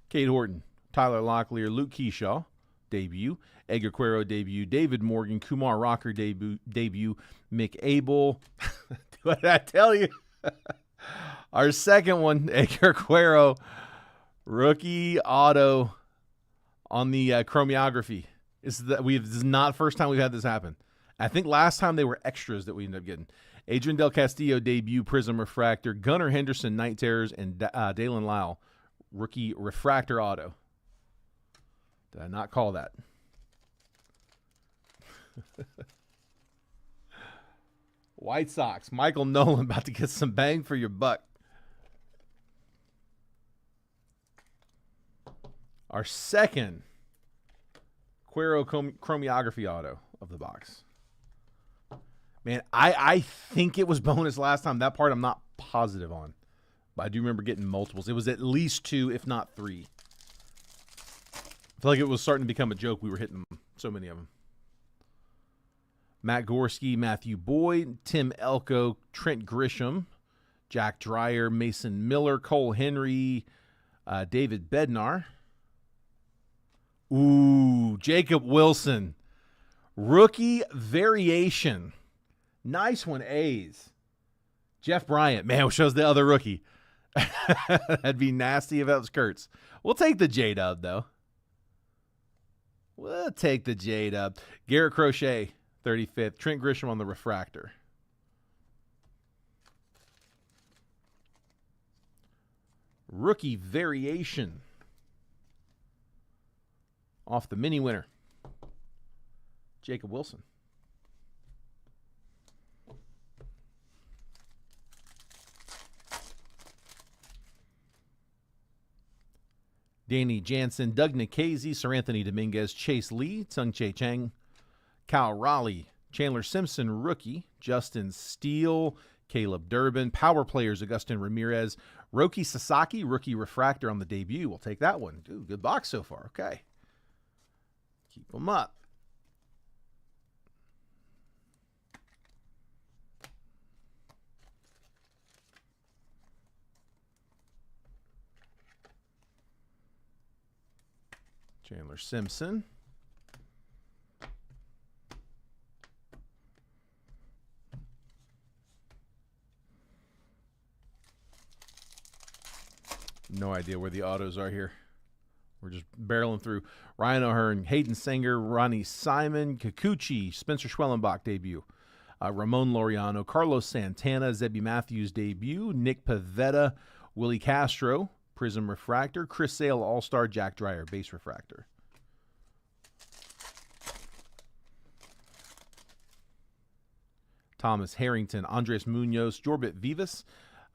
Cade Horton, Tyler Locklear, Luke Keyshaw, debut. Edgar Cuero, debut. David Morgan, Kumar Rocker, debut. Mick Abel. What did I tell you? Our second one, Edgar Cuero, rookie auto on the chromiography. This is not the first time we've had this happen. I think last time they were extras that we ended up getting. Adrian Del Castillo, debut, Prism Refractor. Gunnar Henderson, Night Terrors, and Dalen Lyle, rookie refractor auto. Did I not call that? White Sox, Michael Nolan about to get some bang for your buck. Our second Cuero chromiography auto of the box. Man, I think it was bonus last time. That part I'm not positive on. But I do remember getting multiples. It was at least 2, if not 3. I feel like it was starting to become a joke. We were hitting so many of them. Matt Gorski, Matthew Boyd, Tim Elko, Trent Grisham, Jack Dreyer, Mason Miller, Cole Henry, David Bednar. Ooh, Jacob Wilson. Rookie variation. Nice one, A's. Jeff Bryant. Man, it shows the other rookie. That'd be nasty if that was Kurtz. We'll take the J-Dub, though. We'll take the J-Dub. Garrett Crochet, 35th. Trent Grisham on the refractor. Rookie variation. Off the mini winner. Jacob Wilson. Danny Jansen, Doug Nikhazy, Sir Anthony Dominguez, Chase Lee, Tsung Che Chang, Cal Raleigh, Chandler Simpson, rookie, Justin Steele, Caleb Durbin, power players, Augustin Ramirez, Roki Sasaki, rookie refractor on the debut. We'll take that one. Dude, good box so far. Okay. Keep them up. Chandler Simpson. No idea where the autos are here. We're just barreling through. Ryan O'Hearn, Hayden Sanger, Ronnie Simon, Kikuchi, Spencer Schwellenbach debut. Ramon Laureano, Carlos Santana, Zebby Matthews debut. Nick Pivetta, Willie Castro, Prism Refractor. Chris Sale, All-Star. Jack Dreyer, Base Refractor. Thomas Harrington, Andres Munoz, Jorbit Vivas,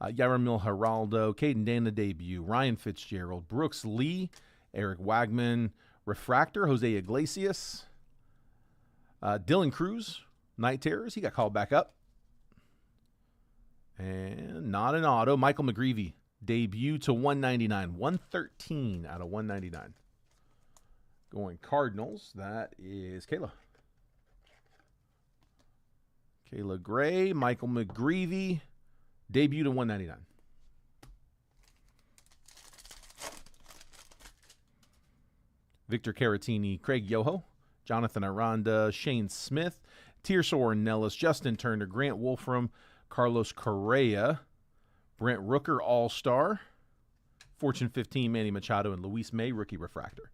Yaramil Geraldo, Caden Dana debut, Ryan Fitzgerald, Brooks Lee, Eric Wagman, Refractor, Jose Iglesias, Dylan Cruz, Night Terrors, he got called back up. And not an auto, Michael McGreevy, debut to 199, 113 out of 199. Going Cardinals, that is Kayla. Kayla Gray, Michael McGreevy, debut to 199. Victor Caratini, Craig Yoho, Jonathan Aranda, Shane Smith, Tirso Ornelas, Justin Turner, Grant Wolfram, Carlos Correa, Brent Rooker, All-Star, Fortune 15, Manny Machado, and Luis May, Rookie Refractor.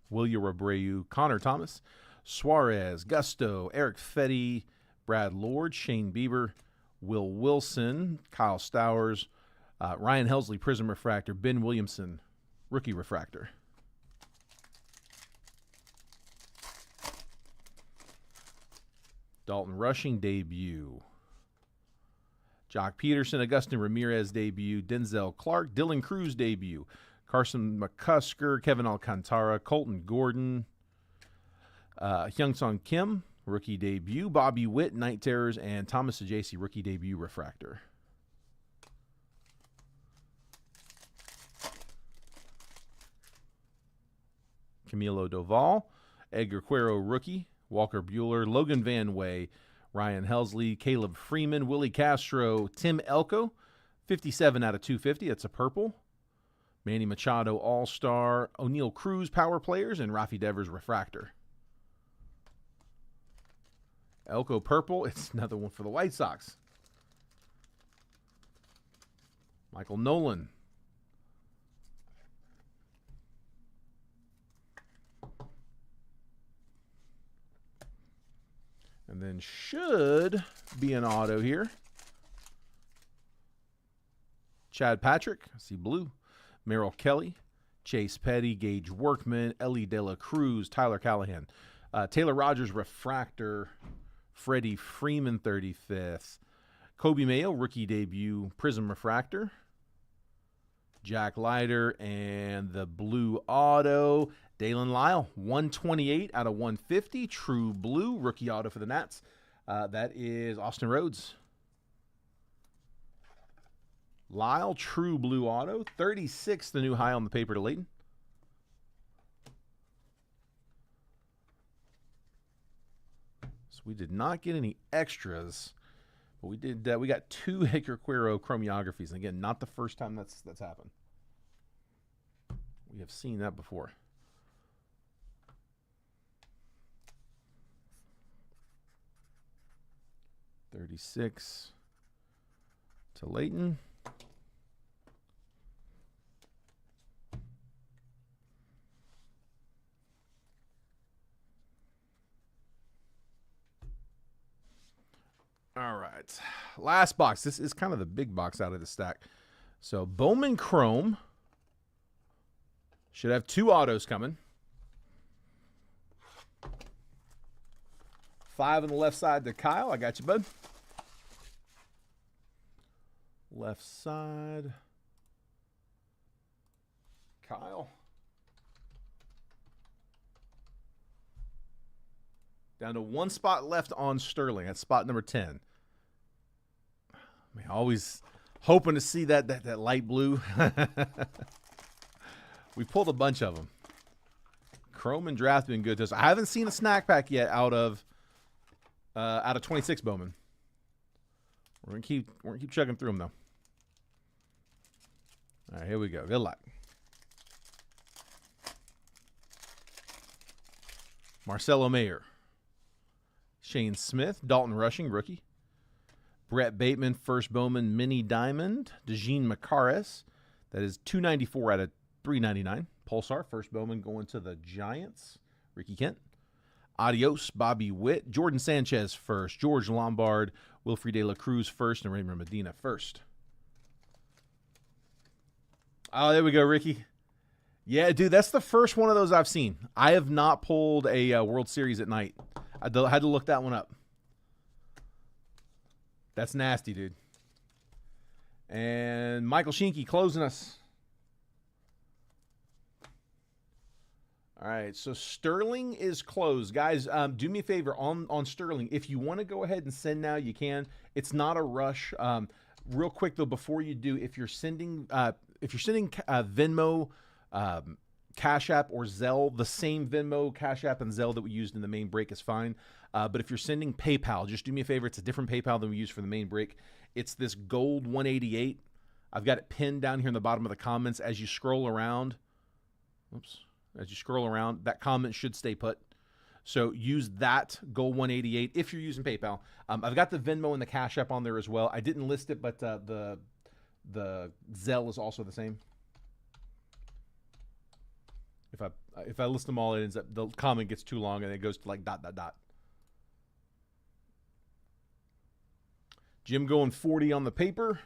William Abreu, Connor Thomas, Suarez, Gusto, Eric Fetty, Brad Lord, Shane Bieber, Will Wilson, Kyle Stowers, Ryan Helsley, Prism Refractor, Ben Williamson, Rookie Refractor. Dalton Rushing, debut. Jock Peterson, Augustin Ramirez, debut. Denzel Clark, Dylan Cruz, debut. Carson McCusker, Kevin Alcantara, Colton Gordon, Hyungsung Kim, rookie debut. Bobby Witt, Night Terrors, and Thomas Ajayci, rookie debut refractor. Camilo Doval, Edgar Cuero, rookie. Walker Buehler, Logan Van Way, Ryan Helsley, Caleb Freeman, Willie Castro, Tim Elko, 57 out of 250. That's a purple. Manny Machado, All-Star, O'Neal Cruz, Power Players, and Rafi Devers, Refractor. Elko purple. It's another one for the White Sox. Michael Nolan. And then should be an auto here. Chad Patrick. I see blue. Merrill Kelly, Chase Petty, Gage Workman, Ellie De La Cruz, Tyler Callahan, Taylor Rogers, Refractor, Freddie Freeman, 35th, Kobe Mayo, rookie debut, Prism Refractor, Jack Leiter, and the blue auto, Dalen Lyle, 128 out of 150, true blue, rookie auto for the Nats. That is Austin Rhodes. Lyle, true blue auto. 36, the new high on the paper to Leighton. So we did not get any extras, but we did. We got 2 Edgar Cuero chromiographies. And again, not the first time that's happened. We have seen that before. $36 to Leighton. All right, last box. This is kind of the big box out of the stack. So Bowman Chrome should have 2 autos coming. 5 on the left side to Kyle. I got you, bud. Left side, Kyle. Down to 1 spot left on Sterling. That's spot number 10. I mean, always hoping to see that light blue. We pulled a bunch of them. Chrome and draft been good to us. I haven't seen a snack pack yet out of 26 Bowman. We're gonna keep chugging through them though. All right, here we go. Good luck. Marcelo Mayer. Shane Smith. Dalton Rushing, rookie. Brett Bateman, first Bowman, mini diamond. Dejean Macaris. That is 294 out of 399. Pulsar, first Bowman going to the Giants. Ricky Kent. Adios, Bobby Witt. Jordan Sanchez first. George Lombard. Wilfred De La Cruz first. And Raymond Medina first. Oh, there we go, Ricky. Yeah, dude, that's the first one of those I've seen. I have not pulled a World Series at night. I had to look that one up. That's nasty, dude. And Michael Shinky closing us. All right, so Sterling is closed. Guys, do me a favor on Sterling. If you want to go ahead and send now, you can. It's not a rush. Real quick, though, before you do, if you're sending Venmo, Cash App, or Zelle, the same Venmo, Cash App, and Zelle that we used in the main break is fine. But if you're sending PayPal, just do me a favor. It's a different PayPal than we use for the main break. It's this gold 188. I've got it pinned down here in the bottom of the comments. As you scroll around, that comment should stay put. So use that gold 188 if you're using PayPal. I've got the Venmo and the Cash App on there as well. I didn't list it, but the Zelle is also the same. If I list them all, it ends up the comment gets too long and it goes to like ... Jim going 40 on the paper.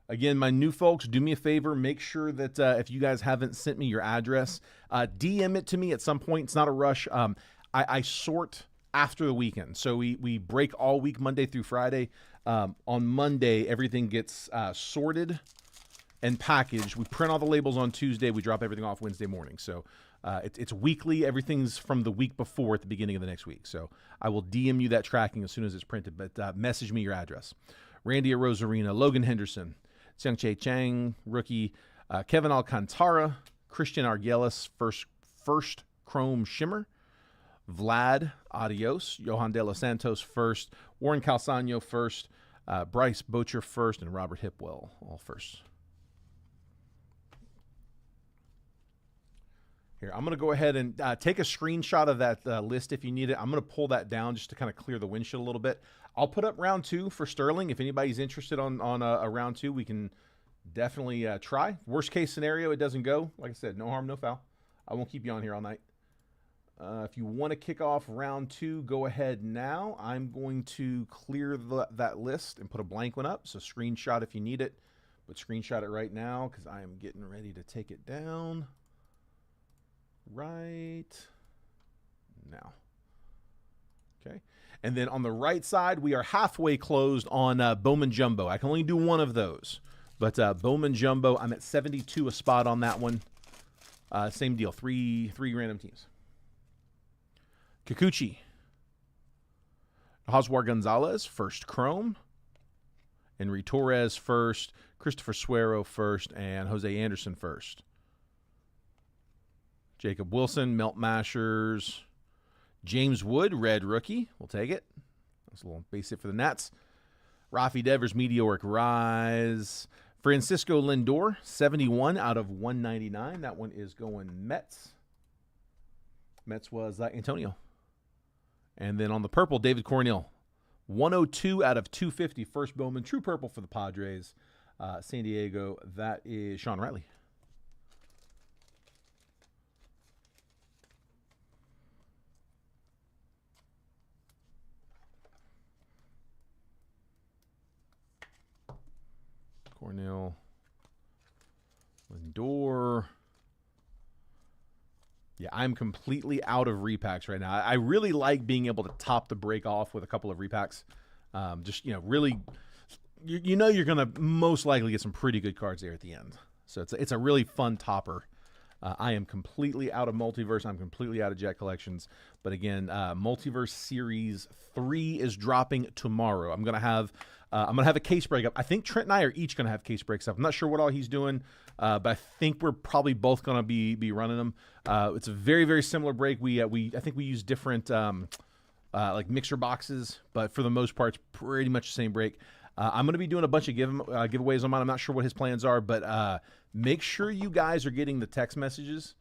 Again, my new folks, do me a favor. Make sure that if you guys haven't sent me your address, DM it to me at some point. It's not a rush. I sort after the weekend. So we break all week, Monday through Friday. On Monday, everything gets sorted and packaged. We print all the labels on Tuesday. We drop everything off Wednesday morning. So it's weekly. Everything's from the week before at the beginning of the next week. So I will DM you that tracking as soon as it's printed. But message me your address. Randy Rosarina, Logan Henderson, Xiang Che Chang, rookie, Kevin Alcantara, Christian Arguelles, first Chrome Shimmer, Vlad, adios, Johan De Los Santos first, Warren Calzano first, Bryce Bocher first, and Robert Hipwell all first. Here, I'm going to go ahead and take a screenshot of that list if you need it. I'm going to pull that down just to kind of clear the windshield a little bit. I'll put up round 2 for Sterling. If anybody's interested on a round 2, we can definitely try. Worst case scenario, it doesn't go. Like I said, no harm, no foul. I won't keep you on here all night. If you want to kick off round 2, go ahead now. I'm going to clear that list and put a blank one up. So screenshot if you need it, but screenshot it right now because I am getting ready to take it down right now. Okay. And then on the right side, we are halfway closed on Bowman Jumbo. I can only do one of those. But Bowman Jumbo, I'm at 72 a spot on that one. Same deal, three random teams. Kikuchi. Joswar Gonzalez, first Chrome. Henry Torres first. Christopher Suero first. And Jose Anderson first. Jacob Wilson, Melt Mashers. James Wood, red rookie. We'll take it. That's a little base hit for the Nats. Rafi Devers, meteoric rise. Francisco Lindor, 71 out of 199. That one is going Mets. Mets was Antonio. And then on the purple, David Cornell. 102 out of 250. First Bowman, true purple for the Padres. San Diego, that is Sean Riley. Cornell, Lindor. Yeah, I'm completely out of repacks right now. I really like being able to top the break off with a couple of repacks. Just, really, you're going to most likely get some pretty good cards there at the end. So it's a really fun topper. I am completely out of Multiverse. I'm completely out of Jet Collections. But again, Multiverse Series 3 is dropping tomorrow. I'm gonna have a case break up. I think Trent and I are each gonna have case breaks up. I'm not sure what all he's doing, but I think we're probably both gonna be running them. It's a very, very similar break. I think we use different like mixer boxes, but for the most part, it's pretty much the same break. I'm going to be doing a bunch of giveaways on mine. I'm not sure what his plans are, but make sure you guys are getting the text messages.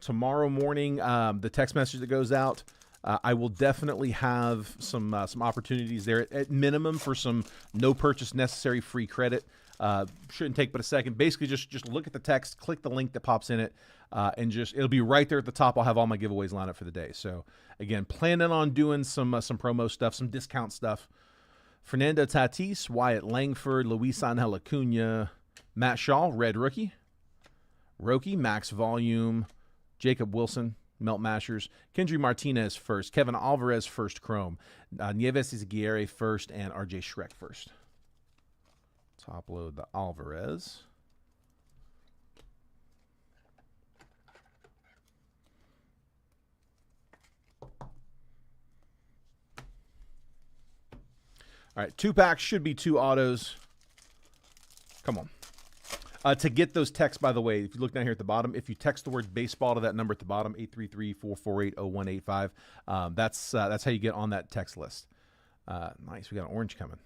Tomorrow morning, the text message that goes out, I will definitely have some opportunities there at minimum for some no purchase necessary free credit. Shouldn't take but a second. Basically, just look at the text, click the link that pops in it, and it'll be right there at the top. I'll have all my giveaways lined up for the day. So again, planning on doing some promo stuff, some discount stuff. Fernando Tatis, Wyatt Langford, Luis Angel Acuna, Matt Shaw, red rookie, Roki, max volume, Jacob Wilson, Melt Mashers, Kendry Martinez first, Kevin Alvarez first chrome, Nieves Izaguirre first, and RJ Schreck first. Top load the Alvarez. All right, 2 packs should be 2 autos. Come on. To get those texts, by the way, if you look down here at the bottom, if you text the word baseball to that number at the bottom, 833-448-0185, that's how you get on that text list. Nice. We got an orange coming.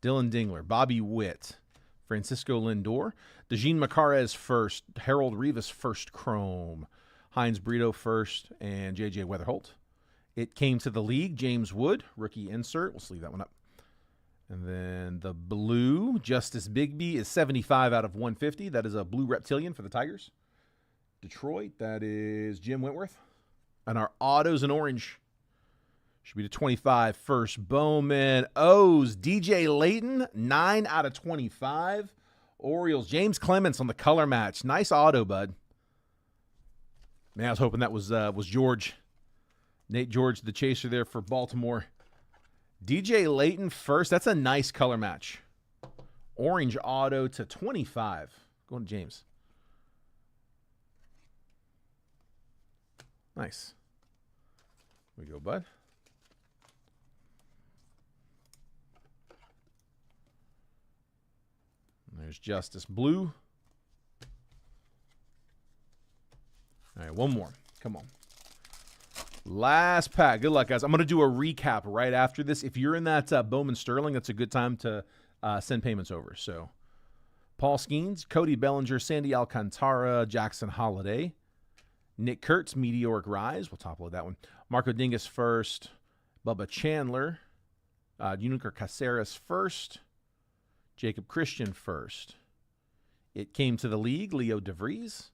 Dylan Dingler, Bobby Witt, Francisco Lindor, Dejin Macarez first, Harold Rivas first chrome, Heinz Brito first, and J.J. Weatherholt. It came to the league, James Wood, rookie insert. We'll sleeve that one up. And then the blue, Justice Bigby, is 75 out of 150. That is a blue reptilian for the Tigers. Detroit, that is Jim Wentworth. And our autos in orange should be the 25 first. Bowman, O's, DJ Layton, 9 out of 25. Orioles, James Clements on the color match. Nice auto, bud. Man, I was hoping that was George. Nate George, the chaser there for Baltimore. DJ Layton first. That's a nice color match. Orange auto to 25. Going to James. Nice. Here we go, bud. And there's Justice Blue. All right, one more. Come on. Last pack. Good luck, guys. I'm going to do a recap right after this. If you're in that Bowman Sterling, that's a good time to send payments over. So, Paul Skeens, Cody Bellinger, Sandy Alcantara, Jackson Holiday, Nick Kurtz, Meteoric Rise. We'll top load that one. Marco Dingus first. Bubba Chandler. Juniker Caceres first. Jacob Christian first. It came to the league, Leo DeVries.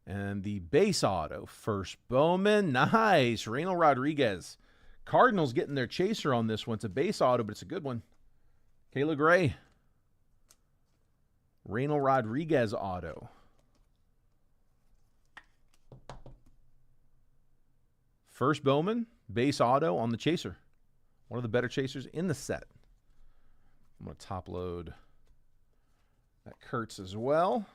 And the base auto, first Bowman. Nice. Reynel Rodriguez. Cardinals getting their chaser on this one. It's a base auto, but it's a good one. Kayla Gray. Reynel Rodriguez auto. First Bowman, base auto on the chaser. One of the better chasers in the set. I'm going to top load that Kurtz as well.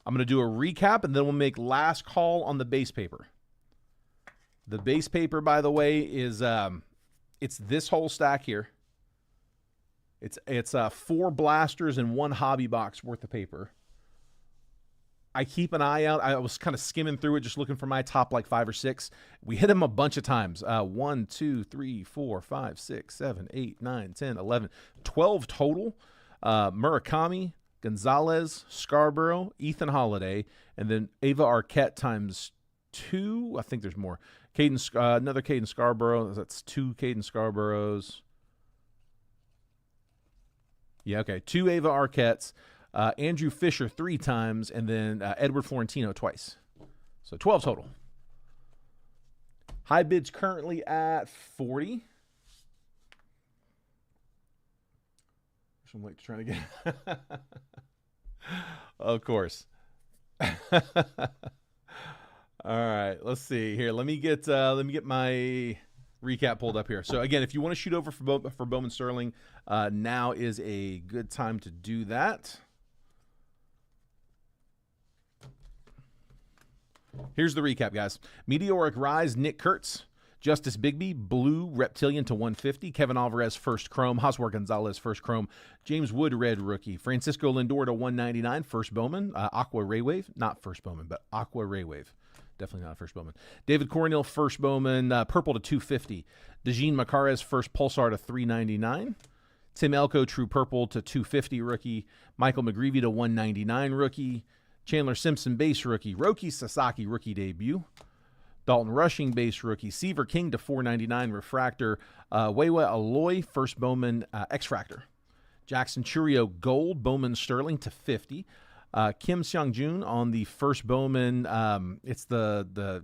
I'm going to do a recap, and then we'll make last call on the base paper. The base paper, by the way, is it's this whole stack here. It's 4 blasters and 1 hobby box worth of paper. I keep an eye out. I was kind of skimming through it, just looking for my top like 5 or 6. We hit them a bunch of times. 1, 2, 3, 4, 5, 6, 7, 8, 9, 10, 11, 12 total. Murakami, Gonzalez, Scarborough, Ethan Holiday, and then Ava Arquette times 2. I think there's more. Another Caden Scarborough. That's 2 Caden Scarboroughs. Yeah, okay. 2 Ava Arquettes. Andrew Fisher 3 times, and then Edward Florentino twice. So 12 total. High bid's currently at 40. I'm like trying to get of course. All right, let's see here. Let me get my recap pulled up here. So again, if you want to shoot over for Bowman Sterling, now is a good time to do that. Here's the recap, guys. Meteoric Rise, Nick Kurtz. Justice Bigby, blue reptilian to 150. Kevin Alvarez, first chrome. Hosmer Gonzalez, first chrome. James Wood, red rookie. Francisco Lindor to 199, first Bowman. Aqua Ray Wave, not first Bowman, but Aqua Ray Wave. Definitely not a first Bowman. David Cornell, first Bowman, purple to 250. Dejean Macarez, first Pulsar to 399. Tim Elko, true purple to 250 rookie. Michael McGreevy to 199 rookie. Chandler Simpson, base rookie. Roki Sasaki, rookie debut. Dalton Rushing, base rookie. Seaver King to 499 refractor. Weiwa Aloy, first Bowman X-Fractor. Jackson Churio, gold Bowman Sterling to 50. Kim Seong-jun on the first Bowman. It's the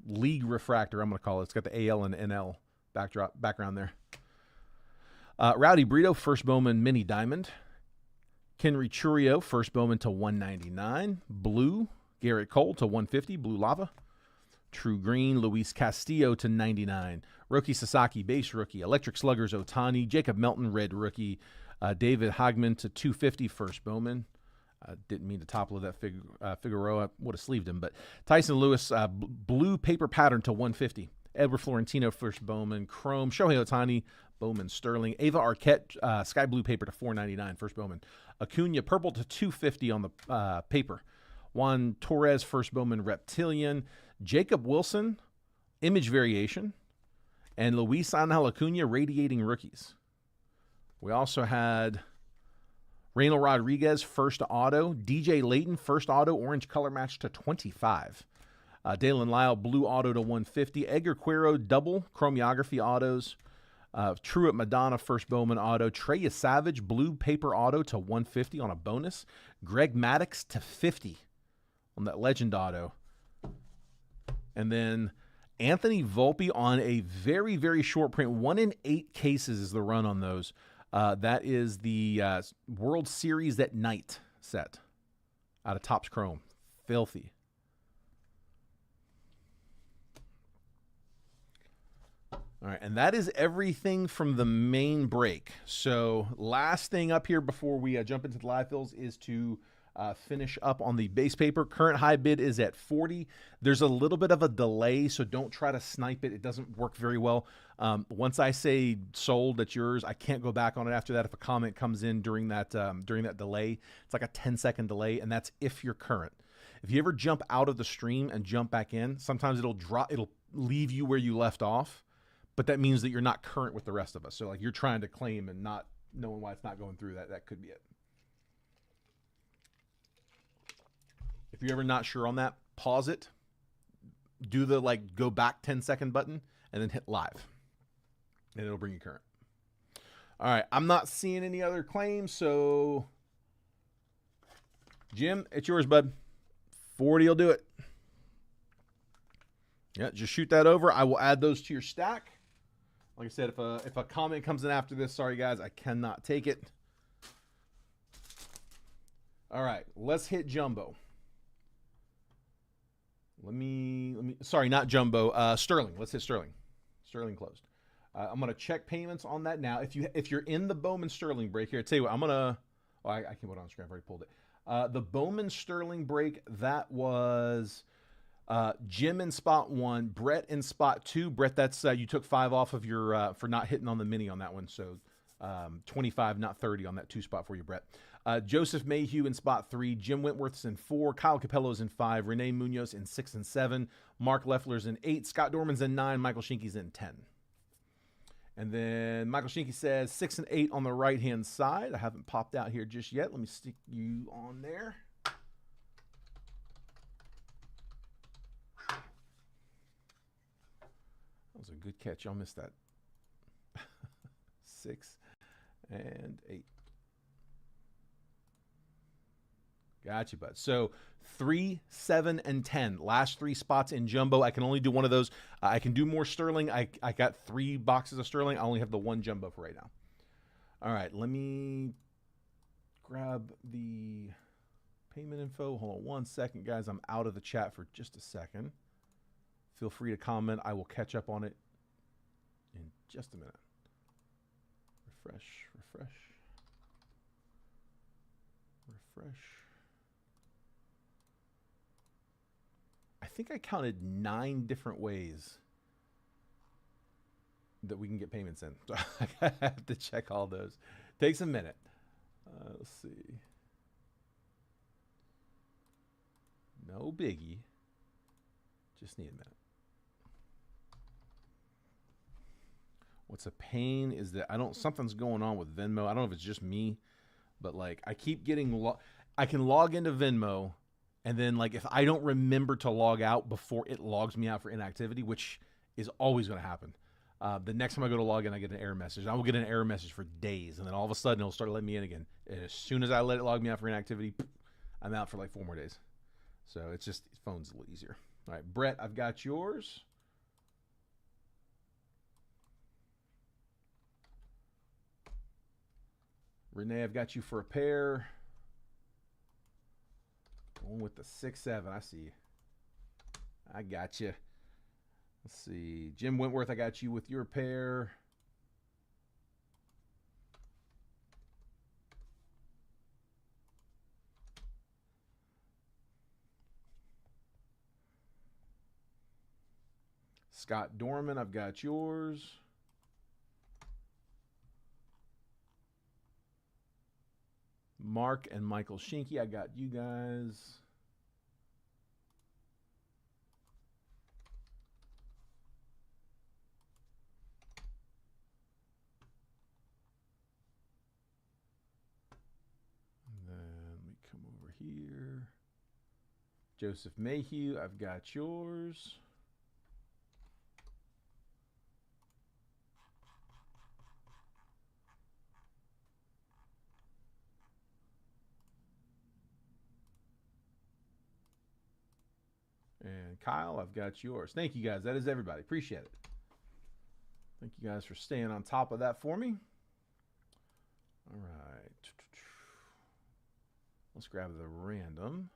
league refractor, I'm going to call it. It's got the AL and NL background there. Rowdy Brito, first Bowman Mini Diamond. Kenry Churio, first Bowman to 199. Blue, Garrett Cole to 150. Blue Lava. True green, Luis Castillo to 99. Roki Sasaki, base rookie. Electric Sluggers, Otani. Jacob Melton, red rookie. David Hagman to 250, first Bowman. Didn't mean to topple that Figueroa. I would have sleeved him. But Tyson Lewis, blue paper pattern to 150. Edward Florentino, first Bowman. Chrome. Shohei Otani, Bowman Sterling. Ava Arquette, sky blue paper to 499, first Bowman. Acuna, purple to 250 on the paper. Juan Torres, first Bowman Reptilian. Jacob Wilson, image variation. And Luis Angel Acuna, radiating rookies. We also had Reynel Rodriguez, first auto. DJ Layton, first auto, orange color match to 25. Dalen Lyle, blue auto to 150. Edgar Cuero, double chromeography autos. Truett Madonna, first Bowman auto. Trey Savage, blue paper auto to 150 on a bonus. Greg Maddux to 50 on that legend auto. And then Anthony Volpe on a very, very short print. 1 in 8 cases is the run on those. That is the World Series at Night set out of Topps Chrome. Filthy. All right, and that is everything from the main break. So last thing up here before we jump into the live fills is to finish up on the base paper. Current high bid is at 40. There's a little bit of a delay, so don't try to snipe it. It doesn't work very well. Once I say sold, that's yours. I can't go back on it after that if a comment comes in during that delay. It's like a 10-second delay, and that's if you're current. If you ever jump out of the stream and jump back in, sometimes it'll leave you where you left off, but that means that you're not current with the rest of us. So like you're trying to claim and not knowing why it's not going through, that could be it. If you're ever not sure on that, pause it, do the go back 10-second button, and then hit live. And it'll bring you current. All right, I'm not seeing any other claims, so Jim, it's yours, bud. 40 will do it. Yeah, just shoot that over. I will add those to your stack. Like I said, if a comment comes in after this, sorry guys, I cannot take it. All right, let's hit jumbo. Let me. Sorry, not jumbo. Sterling. Let's hit Sterling. Sterling closed. I'm gonna check payments on that now. If you're in the Bowman Sterling break here, tell you what, I'm gonna. Oh, I can't put it on screen. I've already pulled it. The Bowman Sterling break, that was Jim in spot 1, Brett in spot 2. Brett, that's you took 5 off of your for not hitting on the mini on that one, so 25, not 30 on that 2 spot for you, Brett. Joseph Mayhew in spot 3, Jim Wentworth's in 4, Kyle Capello's in 5, Renee Munoz in 6 and 7, Mark Leffler's in 8, Scott Dorman's in 9, Michael Schinke's in 10. And then Michael Schinke says 6 and 8 on the right-hand side. I haven't popped out here just yet. Let me stick you on there. That was a good catch. Y'all missed that. 6 and 8. Gotcha, bud. So 3, 7, and 10. Last 3 spots in jumbo. I can only do one of those. I can do more Sterling. I got 3 boxes of Sterling. I only have the 1 jumbo for right now. All right, let me grab the payment info. Hold on 1 second, guys. I'm out of the chat for just a second. Feel free to comment. I will catch up on it in just a minute. Refresh, refresh, refresh. I think I counted 9 different ways that we can get payments in. So I have to check all those. Takes a minute. Let's see. No biggie. Just need a minute. What's a pain is that something's going on with Venmo. I don't know if it's just me, but like I keep getting, I can log into Venmo, and then like if I don't remember to log out before it logs me out for inactivity, which is always going to happen. The next time I go to log in, I get an error message. I will get an error message for days, and then all of a sudden it'll start letting me in again. And as soon as I let it log me out for inactivity, I'm out for like 4 more days. So it's just, phone's a little easier. All right, Brett, I've got yours. Renee, I've got you for a pair. Going with the 6-7. I see you. I got you. Let's see. Jim Wentworth, I got you with your pair. Scott Dorman, I've got yours. Mark and Michael Shinky, I got you guys. And then let me come over here. Joseph Mayhew, I've got yours. And Kyle, I've got yours. Thank you guys. That is everybody. Appreciate it. Thank you guys for staying on top of that for me. All right. Let's grab the random.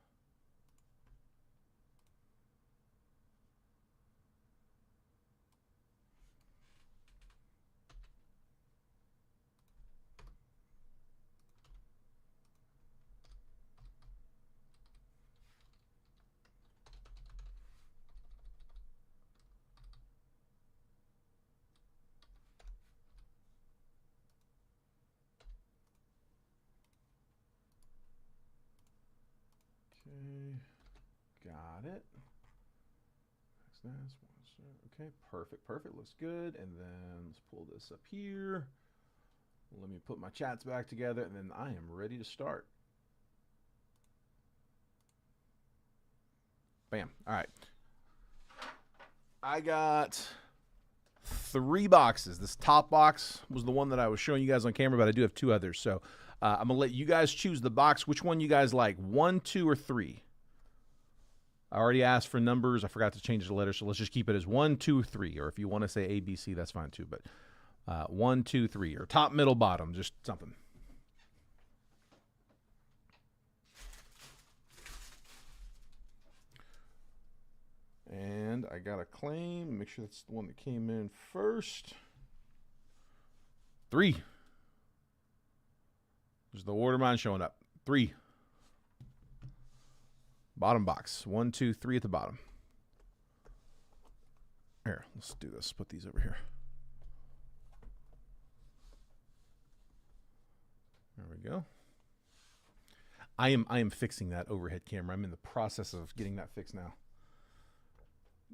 Okay, got it. Okay, perfect. Looks good. And then let's pull this up here. Let me put my chats back together, and then I am ready to start. Bam. All right. I got 3 boxes. This top box was the one that I was showing you guys on camera, but I do have 2 others. So I'm going to let you guys choose the box. Which one you guys like, 1, 2, or 3? I already asked for numbers. I forgot to change the letters, so let's just keep it as 1, 2, 3. Or if you want to say A, B, C, that's fine too. But 1, 2, 3, or top, middle, bottom, just something. And I got a claim. Make sure that's the one that came in first. 3. There's the order mine showing up. 3. Bottom box. 1, 2, 3 at the bottom. Here, let's do this. Put these over here. There we go. I am fixing that overhead camera. I'm in the process of getting that fixed now.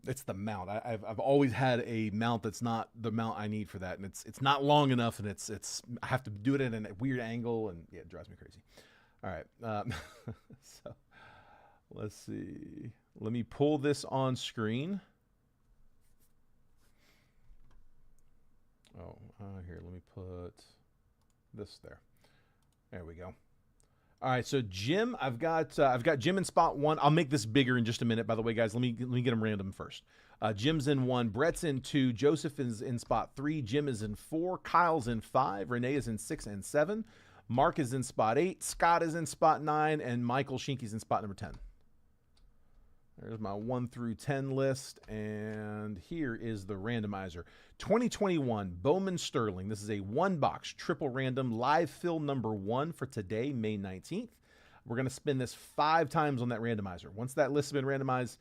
It's the mount. I've always had a mount that's not the mount I need for that, and it's not long enough, and it's I have to do it at a weird angle, and yeah, it drives me crazy. All right, so let's see. Let me pull this on screen. Oh, here. Let me put this there. There we go. All right, so Jim, I've got Jim in spot 1. I'll make this bigger in just a minute. By the way, guys, let me get them random first. Jim's in 1, Brett's in 2, Joseph is in spot 3, Jim is in 4, Kyle's in 5, Renee is in 6 and 7, Mark is in spot 8, Scott is in spot 9, and Michael Shinky's in spot number 10. There's my 1 through 10 list, and here is the randomizer. 2021 Bowman Sterling. This is a 1-box triple random live fill number 1 for today, May 19th. We're going to spin this 5 times on that randomizer. Once that list has been randomized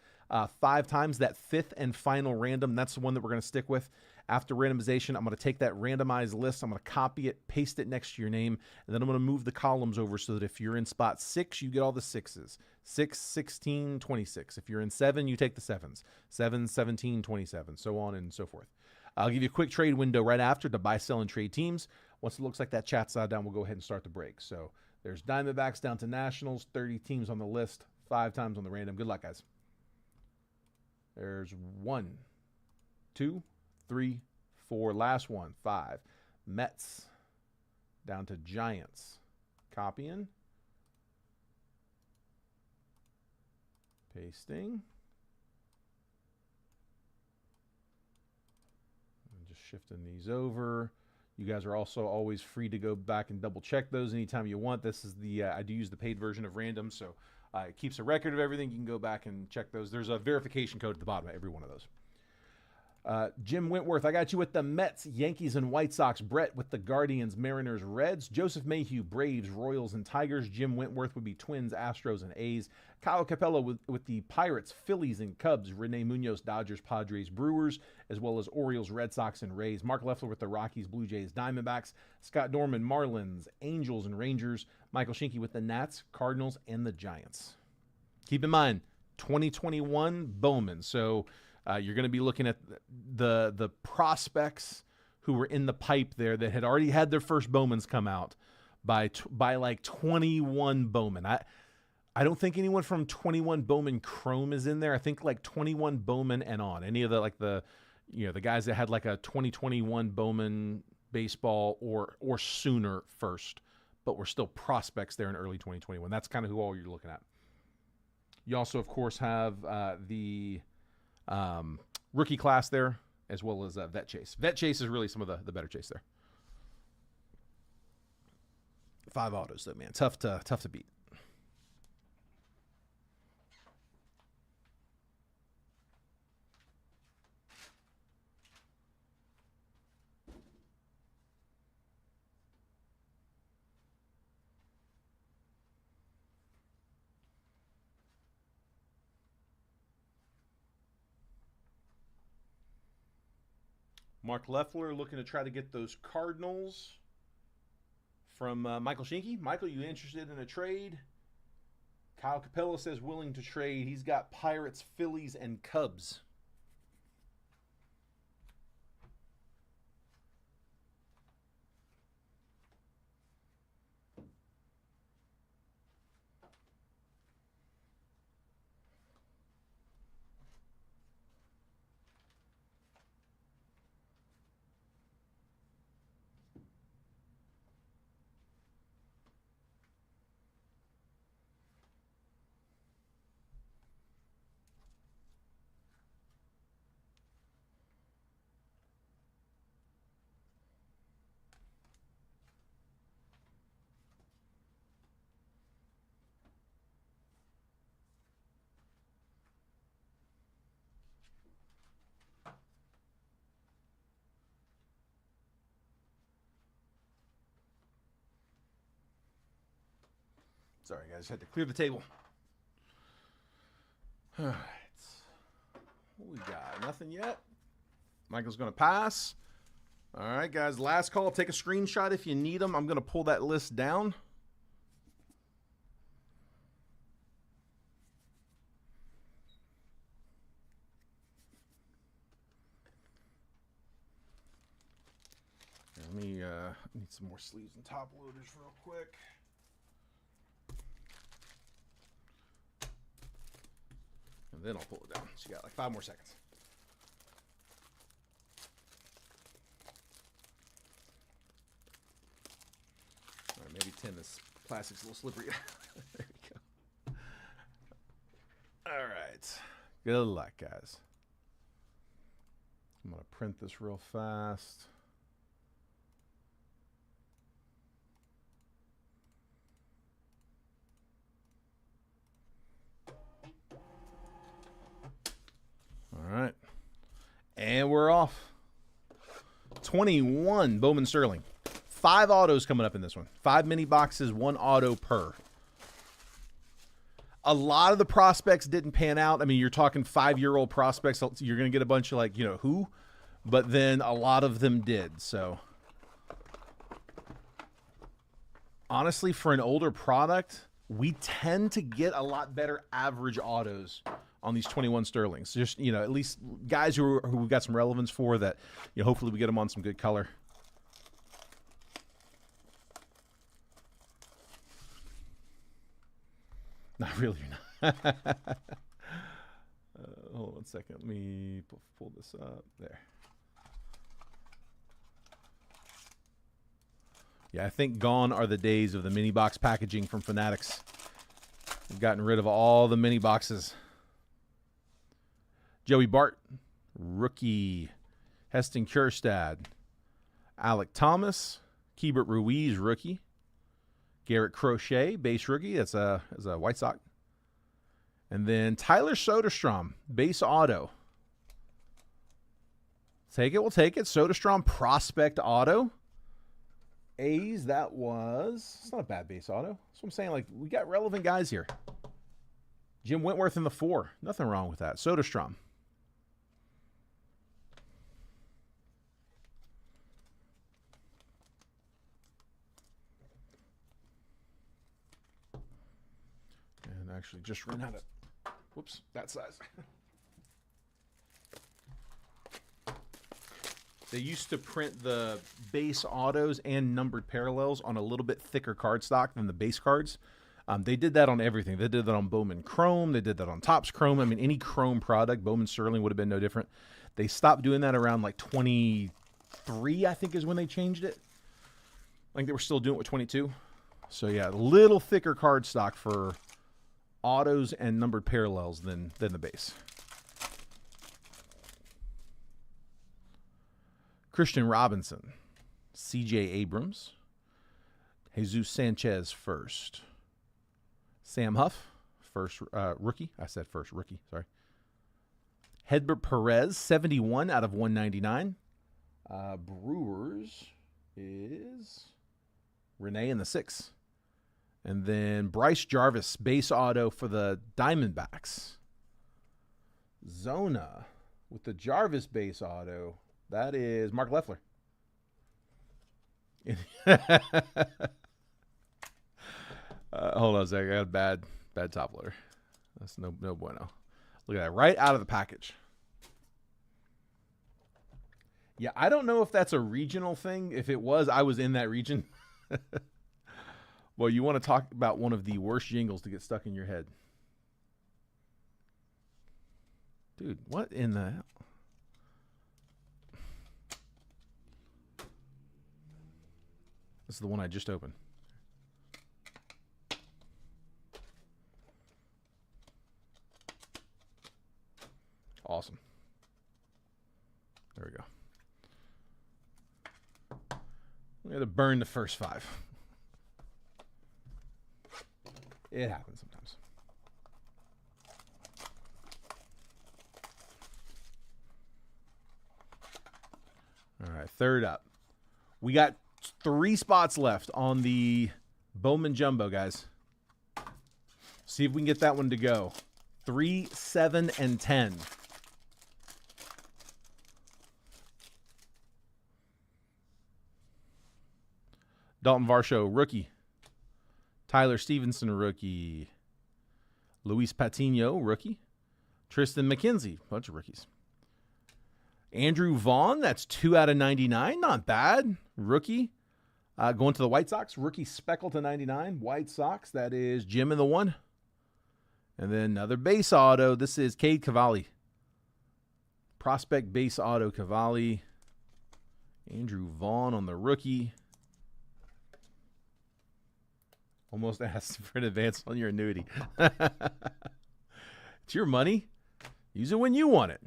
5 times, that 5th and final random, that's the one that we're going to stick with. After randomization, I'm going to take that randomized list, I'm going to copy it, paste it next to your name, and then I'm going to move the columns over so that if you're in spot 6, you get all the 6s. 6, 16, 26. If you're in 7, you take the 7s. 7, 17, 27, so on and so forth. I'll give you a quick trade window right after to buy, sell, and trade teams. Once it looks like that chat's down, we'll go ahead and start the break. So there's Diamondbacks down to Nationals, 30 teams on the list, 5 times on the random. Good luck, guys. There's 1, 2, 3, 4. Last one, 5. Mets down to Giants. Copying. Pasting. And just shifting these over. You guys are also always free to go back and double check those anytime you want. This is the, I do use the paid version of Random, so it keeps a record of everything. You can go back and check those. There's a verification code at the bottom of every one of those. Jim Wentworth, I got you with the Mets, Yankees, and White Sox. Brett with the Guardians, Mariners, Reds. Joseph Mayhew, Braves, Royals, and Tigers. Jim Wentworth would be Twins, Astros, and A's. Kyle Capella with the Pirates, Phillies, and Cubs. Renee Munoz, Dodgers, Padres, Brewers, as well as Orioles, Red Sox, and Rays. Mark Leffler with the Rockies, Blue Jays, Diamondbacks. Scott Dorman, Marlins, Angels, and Rangers. Michael Schinke with the Nats, Cardinals, and the Giants. Keep in mind, 2021 Bowman. So you're going to be looking at the prospects who were in the pipe there that had already had their first Bowmans come out by like 21 Bowman. I don't think anyone from 21 Bowman Chrome is in there. I think like 21 Bowman and on. Any of the guys that had like a 2021 Bowman baseball or sooner first, but were still prospects there in early 2021. That's kind of who all you're looking at. You also, of course, have the rookie class there, as well as Vet Chase. Vet Chase is really some of the better chase there. 5 autos, though, man. Tough to beat. Mark Leffler looking to try to get those Cardinals from Michael Schinke. Michael, you interested in a trade? Kyle Capella says willing to trade. He's got Pirates, Phillies, and Cubs. Sorry, guys. Had to clear the table. All right. What we got? Nothing yet. Michael's going to pass. All right, guys. Last call. Take a screenshot if you need them. I'm going to pull that list down. Let me need some more sleeves and top loaders real quick. And then I'll pull it down. So you got like 5 more seconds. All right, maybe 10. This plastic's a little slippery. There you go. All right. Good luck, guys. I'm going to print this real fast. All right. And we're off. 21, Bowman Sterling. 5 autos coming up in this one. 5 mini boxes, 1 auto per. A lot of the prospects didn't pan out. I mean, you're talking 5-year-old prospects. You're going to get a bunch of who? but then a lot of them did. So honestly, for an older product, we tend to get a lot better average autos on these 21 Sterlings. Just, you know, at least guys who we've got some relevance for that, you know, hopefully we get them on some good color. Not really. Hold on 1 second. Let me pull this up. There. Yeah, I think gone are the days of the mini box packaging from Fanatics. We've gotten rid of all the mini boxes. Joey Bart, rookie. Heston Kjerstad. Alec Thomas. Keibert Ruiz, rookie. Garrett Crochet, base rookie. That's a White Sox. And then Tyler Soderstrom, base auto. Take it, we'll take it. Soderstrom, prospect auto. A's, that was... It's not a bad base auto. That's what I'm saying. Like, we got relevant guys here. Jim Wentworth in the 4. Nothing wrong with that. Soderstrom. And actually just ran out of... Whoops, that size. They used to print the base autos and numbered parallels on a little bit thicker cardstock than the base cards. They did that on everything. They did that on Bowman Chrome. They did that on Topps Chrome. I mean, any Chrome product, Bowman Sterling would have been no different. They stopped doing that around like 23, I think is when they changed it. I think they were still doing it with 22. So yeah, a little thicker cardstock for autos and numbered parallels than the base. Christian Robinson, C.J. Abrams, Jesus Sanchez first, Sam Huff, first rookie. I said first rookie, sorry. Hedbert Perez, 71 out of 199. Brewers is Renee in the 6. And then Bryce Jarvis, base auto for the Diamondbacks. Zona with the Jarvis base auto. That is Mark Leffler. Hold on a second. I got a bad top loader. That's no bueno. Look at that. Right out of the package. Yeah, I don't know if that's a regional thing. If it was, I was in that region. Well, you want to talk about one of the worst jingles to get stuck in your head. Dude, what in the hell? This is the one I just opened. Awesome. There we go. We had to burn the first 5. It happens sometimes. All right, third up. We got 3 spots left on the Bowman Jumbo, guys. See if we can get that one to go. 3, 7, and 10. Dalton Varsho, rookie. Tyler Stevenson, rookie. Luis Patino, rookie. Tristan McKenzie, bunch of rookies. Andrew Vaughn, that's 2 out of 99. Not bad. Rookie. Going to the White Sox. Rookie Speckle to 99. White Sox, that is Jim in the 1. And then another base auto. This is Cade Cavalli. Prospect base auto Cavalli. Andrew Vaughn on the rookie. Almost asked for an advance on your annuity. It's your money. Use it when you want it.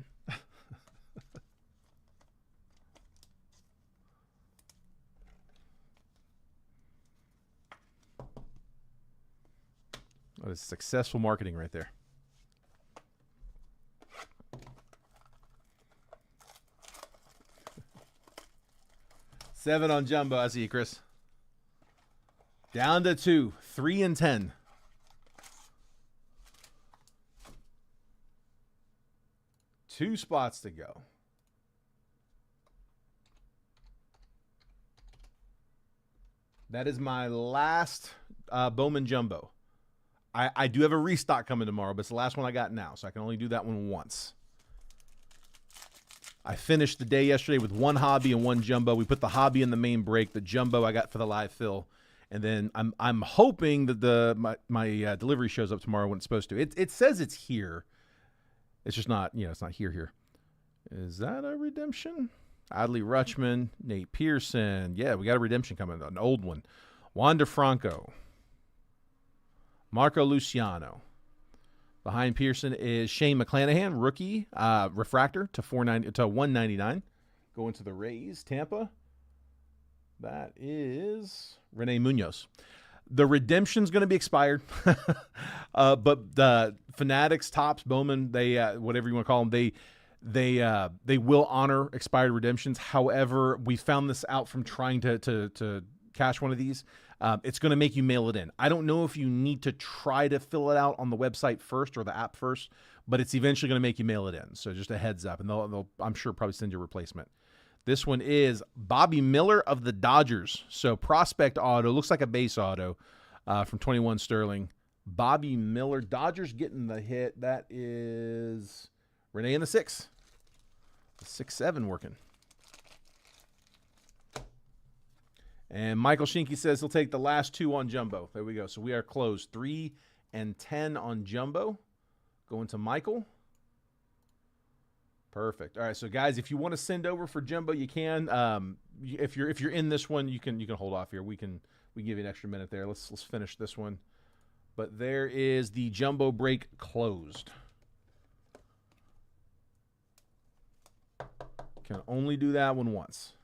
That is successful marketing right there. Seven on Jumbo. I see you, Chris. Down to 2. 3 and 10. Two spots to go. That is my last Bowman Jumbo. I do have a restock coming tomorrow, but it's the last one I got now, so I can only do that one once. I finished the day yesterday with one hobby and one jumbo. We put the hobby in the main break. The jumbo I got for the live fill, and then I'm hoping that my delivery shows up tomorrow when it's supposed to. It says it's here. It's just not, it's not here. Is that a redemption? Adley Rutschman, Nate Pearson. Yeah, we got a redemption coming, an old one. Wander Franco. Marco Luciano. Behind Pearson is Shane McClanahan, rookie, refractor to 199. Going to the Rays, Tampa. That is Rene Munoz. The redemption's going to be expired, but the Fanatics, Topps, Bowman, they whatever you want to call them, they will honor expired redemptions. However, we found this out from trying to cash one of these. It's going to make you mail it in. I don't know if you need to try to fill it out on the website first or the app first, but it's eventually going to make you mail it in. So just a heads up, and they'll I'm sure probably send you a replacement. This one is Bobby Miller of the Dodgers. So prospect auto, looks like a base auto from 21 Sterling. Bobby Miller, Dodgers getting the hit. That is Renee in the 6. The 6-7 working. And Michael Shinky says he'll take the last 2 on Jumbo. There we go. So we are closed. 3 and 10 on Jumbo. Going to Michael. Perfect. All right, so guys, if you want to send over for Jumbo, you can. If you're in this one, you can hold off here. We give you an extra minute there. Let's finish this one. But there is the Jumbo break closed. Can only do that one once.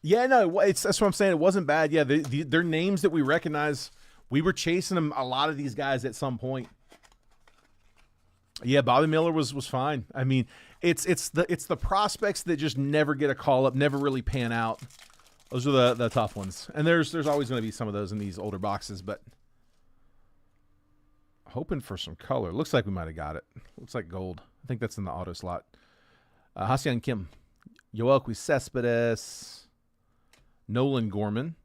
Yeah, no, that's what I'm saying. It wasn't bad. Yeah, they're names that we recognize. We were chasing them, a lot of these guys at some point. Yeah, Bobby Miller was fine. I mean, it's the prospects that just never get a call up, never really pan out. Those are the tough ones. And there's always going to be some of those in these older boxes, but hoping for some color. Looks like we might have got it. Looks like gold. I think that's in the auto slot. Ha-Seong Kim, Yoelqui Cespedes, Nolan Gorman,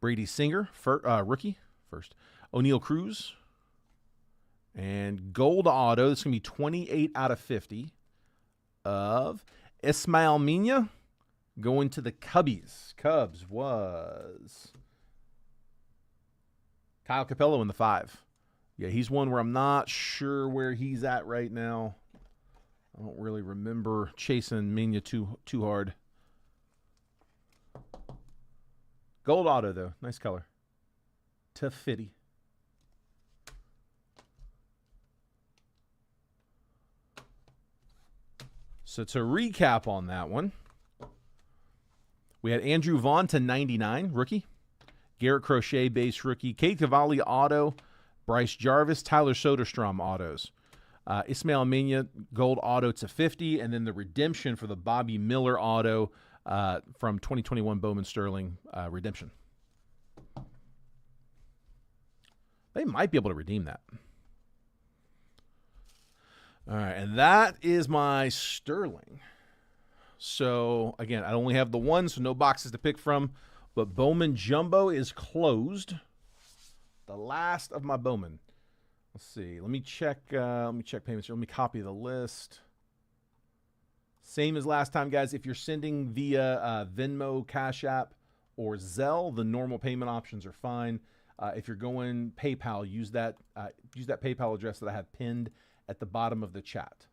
Brady Singer, rookie, first. O'Neal Cruz, and gold auto. This is going to be 28 out of 50 of Ismael Mina going to the Cubbies. Cubs was Kyle Capello in the 5. Yeah, he's one where I'm not sure where he's at right now. I don't really remember chasing Mina too hard. Gold auto, though. Nice color. To Fitty. So to recap on that one, we had Andrew Vaughn to 99, rookie. Garrett Crochet, base rookie. Kate Cavalli, auto. Bryce Jarvis, Tyler Soderstrom, autos. Ismael Mina, gold auto to 50. And then the redemption for the Bobby Miller auto from 2021 Bowman Sterling redemption. They might be able to redeem that. All right, and that is my Sterling. So, again, I only have the one, so no boxes to pick from. But Bowman Jumbo is closed. The last of my Bowman. Let's see. Let me check payments. Let me copy the list. Same as last time, guys. If you're sending via Venmo, Cash App, or Zelle, the normal payment options are fine. If you're going PayPal, use that PayPal address that I have pinned at the bottom of the chat.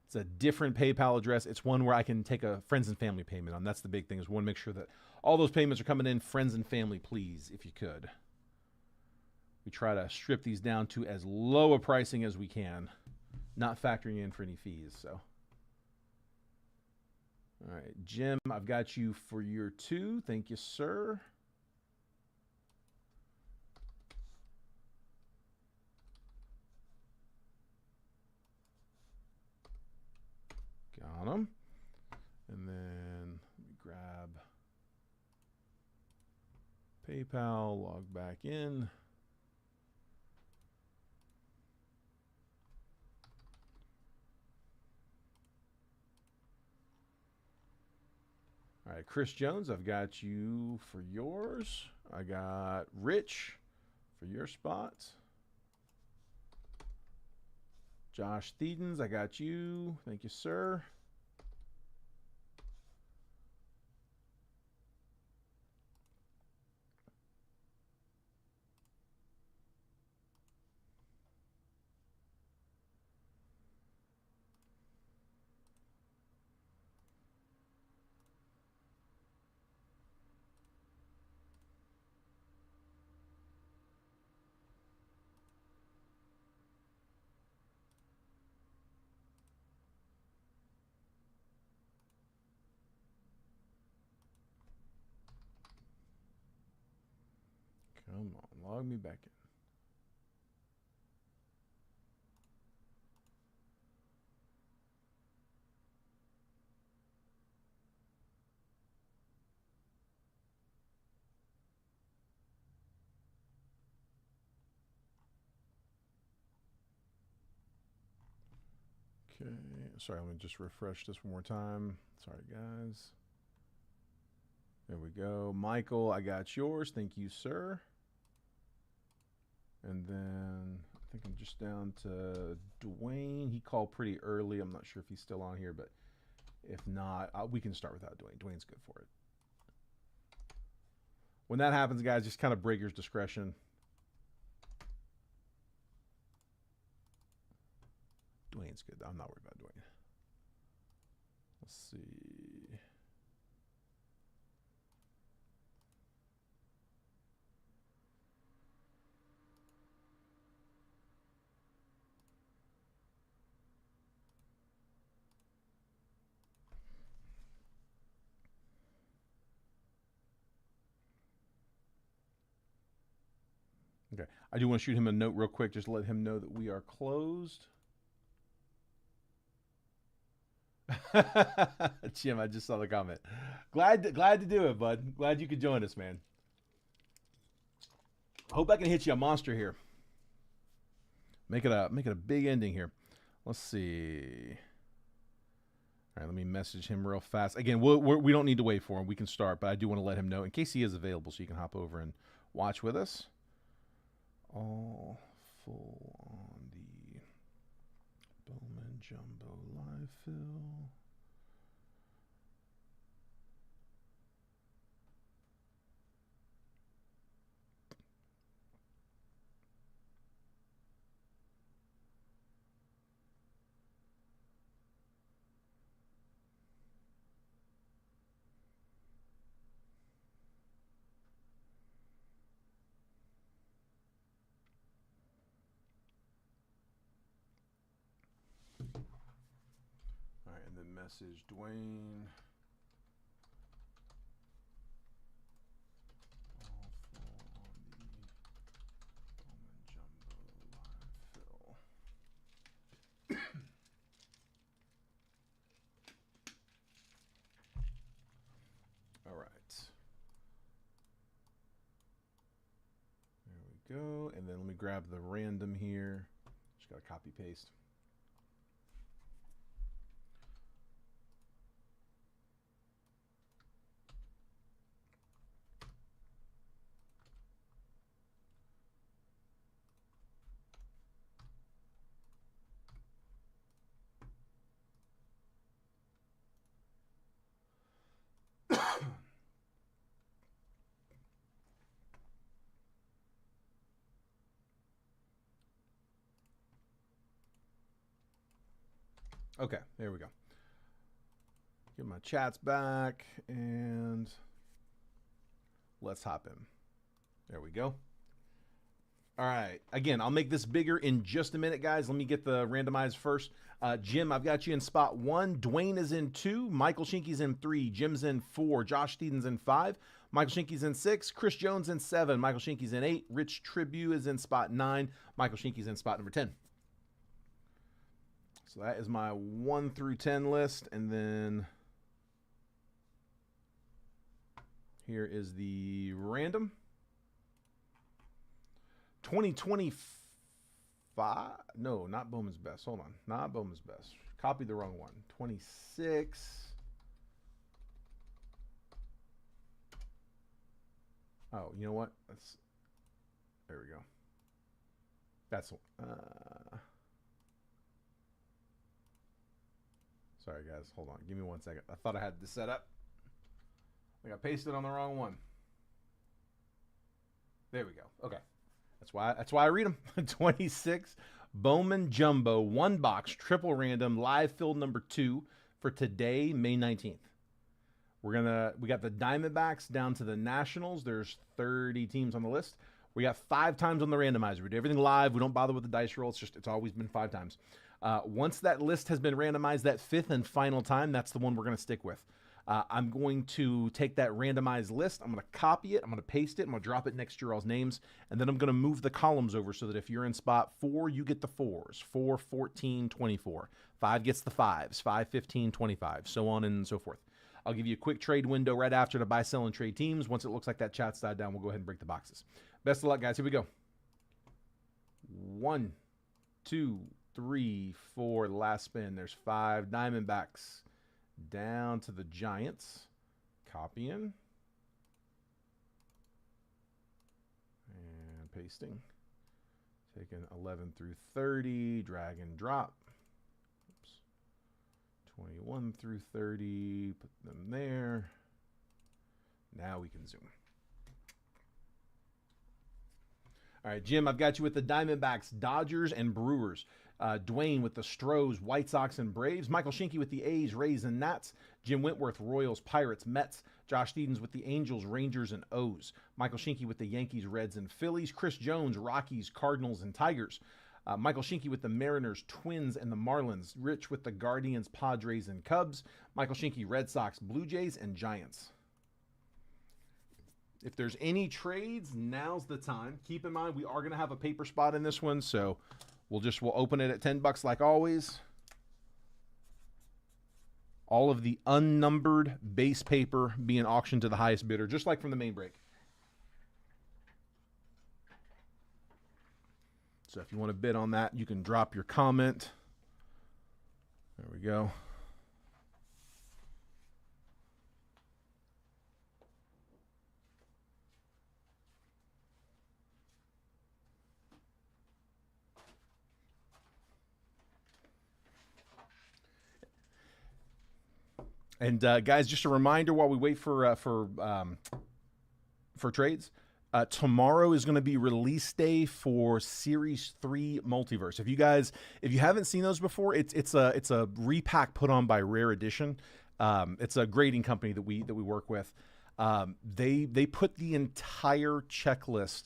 It's a different PayPal address. It's one where I can take a friends and family payment on. That's the big thing, is we want to make sure that all those payments are coming in friends and family, please, if you could. We try to strip these down to as low a pricing as we can, not factoring in for any fees. So, all right, Jim, I've got you for year 2. Thank you, sir. Got them. And then let me grab PayPal, log back in. right, Chris Jones, I've got you for yours. I got Rich for your spot. Josh Thedens, I got you. Thank you, sir. Come on, log me back in. Okay, sorry, let me just refresh this one more time. Sorry, guys. There we go. Michael, I got yours. Thank you, sir. And then I think I'm just down to Dwayne. He called pretty early. I'm not sure if he's still on here, but if not, we can start without Dwayne. Dwayne's good for it. When that happens, guys, just kind of breaker's discretion. Dwayne's good. I'm not worried about Dwayne. Let's see. Okay. I do want to shoot him a note real quick, just to let him know that we are closed. Jim, I just saw the comment. Glad to do it, bud. Glad you could join us, man. Hope I can hit you a monster here. Make it a big ending here. Let's see. All right, let me message him real fast. Again, we don't need to wait for him. We can start, but I do want to let him know in case he is available, so you can hop over and watch with us. All full on the Bowman Jumbo live fill. All right, and then message Dwayne. All full on the Bowman Jumbo live fill. All right. There we go. And then let me grab the random here. Just got to copy paste. Okay, there we go. Get my chats back and let's hop in. There we go. All right. Again, I'll make this bigger in just a minute, guys. Let me get the randomized first. Jim, I've got you in spot 1. Dwayne is in 2. Michael Shinky's in 3. Jim's in 4. Josh Thedens in 5. Michael Shinky's in 6. Chris Jones in 7. Michael Shinky's in 8. Rich Tribute is in spot 9. Michael Shinky's in spot number 10. So that is my 1 through 10 list. And then here is the random. 2025. No, not Bowman's Best. Hold on. Not Bowman's Best. Copied the wrong one. 26. Oh, you know what? There we go. That's sorry guys, hold on. Give me 1 second. I thought I had this set up. I got pasted on the wrong one. There we go. Okay. That's why I read them. 26 Bowman Jumbo 1-box triple random live field number 2 for today, May 19th. We got the Diamondbacks down to the Nationals. There's 30 teams on the list. We got 5 times on the randomizer. We do everything live. We don't bother with the dice roll. It's always been 5 times. Once that list has been randomized, that 5th and final time, that's the one we're going to stick with. I'm going to take that randomized list. I'm going to copy it. I'm going to paste it. I'm going to drop it next to your all's names. And then I'm going to move the columns over so that if you're in spot 4, you get the 4s. 4, 14, 24. 5 gets the 5s. 5, 15, 25. So on and so forth. I'll give you a quick trade window right after to buy, sell, and trade teams. Once it looks like that chat's died down, we'll go ahead and break the boxes. Best of luck, guys. Here we go. 1, 2, 3, 4. Last spin. There's 5 Diamondbacks. Down to the Giants. Copying. And pasting. Taking 11 through 30. Drag and drop. Oops. 21 through 30. Put them there. Now we can zoom. All right, Jim, I've got you with the Diamondbacks, Dodgers, and Brewers. Dwayne with the Stros, White Sox, and Braves. Michael Shinky with the A's, Rays, and Nats. Jim Wentworth, Royals, Pirates, Mets. Josh Steedens with the Angels, Rangers, and O's. Michael Shinky with the Yankees, Reds, and Phillies. Chris Jones, Rockies, Cardinals, and Tigers. Michael Shinky with the Mariners, Twins, and the Marlins. Rich with the Guardians, Padres, and Cubs. Michael Shinky, Red Sox, Blue Jays, and Giants. If there's any trades, now's the time. Keep in mind, we are going to have a paper spot in this one, so we'll open it at $10 like always. All of the unnumbered base paper being auctioned to the highest bidder, just like from the main break. So if you want to bid on that, you can drop your comment. There we go. And guys, just a reminder while we wait for trades, tomorrow is going to be release day for Series 3 Multiverse. If you haven't seen those before, it's a repack put on by Rare Edition. It's a grading company that we work with. They put the entire checklist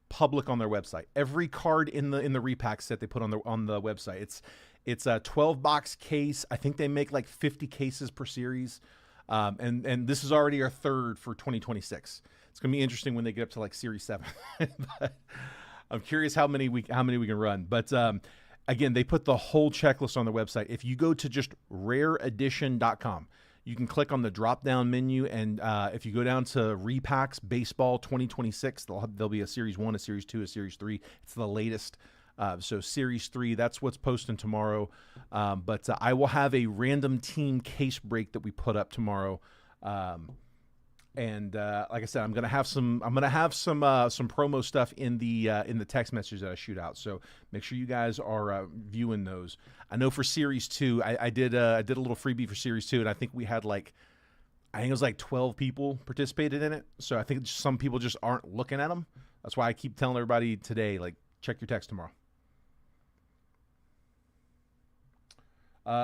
public on their website. Every card in the repack set they put on the website. It's a 12-box case. I think they make like 50 cases per series. And this is already our 3rd for 2026. It's going to be interesting when they get up to like Series 7. But I'm curious how many we can run. But again, they put the whole checklist on the website. If you go to just rareedition.com, you can click on the drop-down menu, and if you go down to Repacks Baseball 2026, there'll be a Series 1, a Series 2, a Series 3. It's the latest. So Series 3, that's what's posting tomorrow. But I will have a random team case break that we put up tomorrow. And like I said, I'm gonna have some promo stuff in the text message that I shoot out. So make sure you guys are viewing those. I know for Series 2, I did a little freebie for Series 2, and I think we had I think it was like 12 people participated in it. So I think some people just aren't looking at them. That's why I keep telling everybody today, check your text tomorrow.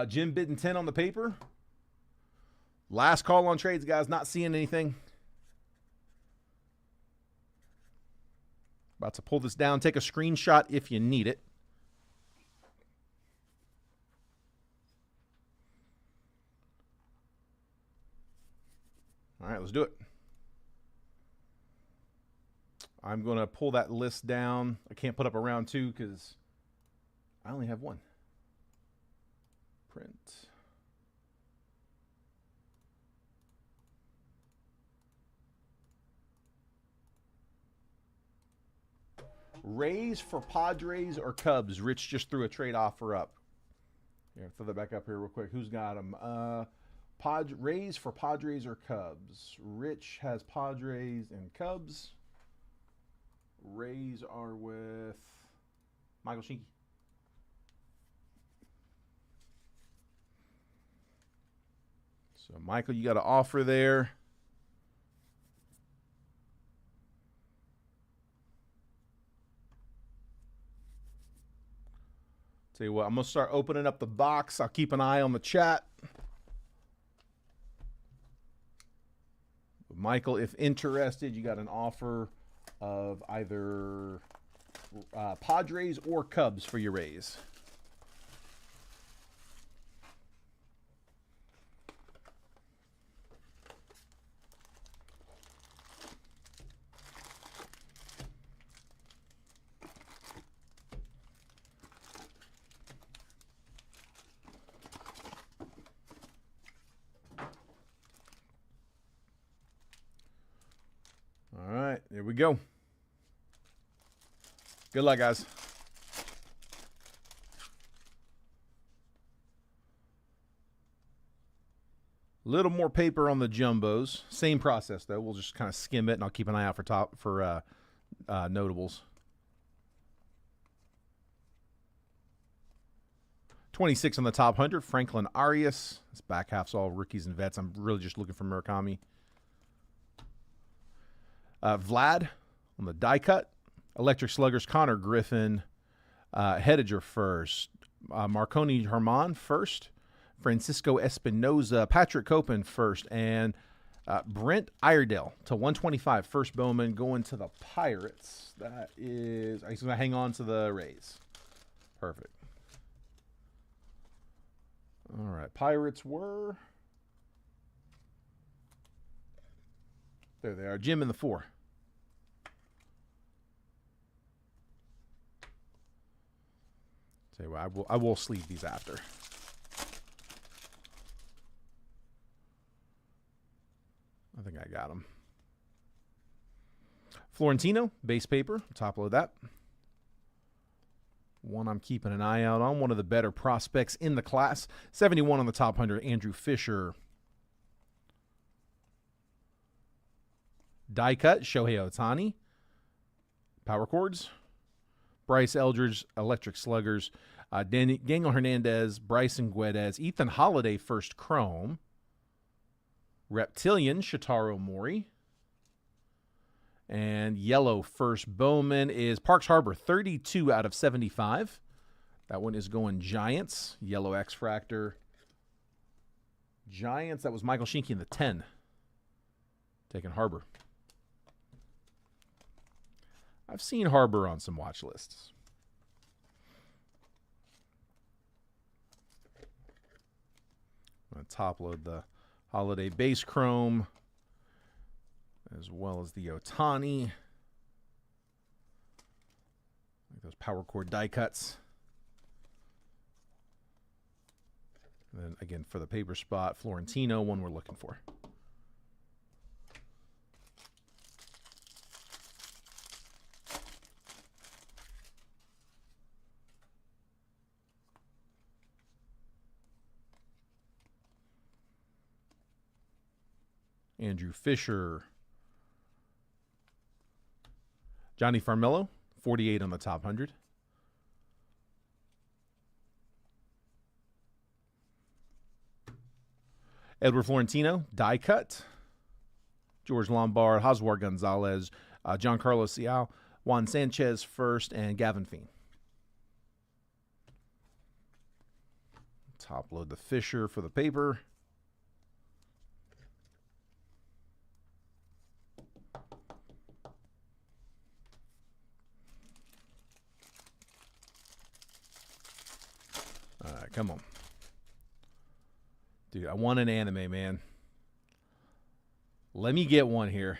Jim bidding 10 on the paper. Last call on trades, guys. Not seeing anything. About to pull this down. Take a screenshot if you need it. All right, let's do it. I'm going to pull that list down. I can't put up a round 2 because I only have 1. Print. Rays for Padres or Cubs? Rich just threw a trade offer up. Here, throw that back up here real quick. Who's got them? Rays for Padres or Cubs? Rich has Padres and Cubs. Rays are with Michael Shinky. So, Michael, you got an offer there. Tell you what, I'm going to start opening up the box. I'll keep an eye on the chat. Michael, if interested, you got an offer of either Padres or Cubs for your Rays. All right, there we go. Good luck, guys. A little more paper on the jumbos. Same process, though. We'll just kind of skim it, and I'll keep an eye out for notables. 26 on the top 100, Franklin Arias. This back half's all rookies and vets. I'm really just looking for Murakami. Vlad on the die cut. Electric Sluggers, Connor Griffin. Hediger first. Marconi Herman first. Francisco Espinoza. Patrick Copen first. And Brent Iredale to 125. First Bowman going to the Pirates. That is, he's going to hang on to the Rays. Perfect. All right. Pirates were. There they are. Jim in the 4. Tell you what, I will sleeve these after. I think I got them. Florentino, base paper. Top load that. One I'm keeping an eye out on. One of the better prospects in the class. 71 on the top 100, Andrew Fisher. Die cut, Shohei Ohtani. Power chords. Bryce Eldridge, Electric Sluggers. Daniel Hernandez, Bryson Guedes. Ethan Holiday, first chrome. Reptilian, Shotaro Mori. And yellow first Bowman is Parks Harbor, 32 out of 75. That one is going Giants. Yellow X-Fractor. Giants, that was Michael Shinky in the 10. Taking Harbor. I've seen Harbor on some watch lists. I'm going to top load the Holiday base chrome as well as the Ohtani. Like those power cord die cuts. And then again for the paper spot, Florentino, one we're looking for. Andrew Fisher. Johnny Farmello, 48 on the top 100. Edward Florentino, die cut. George Lombard, Oswald Gonzalez, Giancarlo Ciao, Juan Sanchez first, and Gavin Feen. Top load the Fisher for the paper. All right, come on. Dude, I want an anime, man. Let me get one here.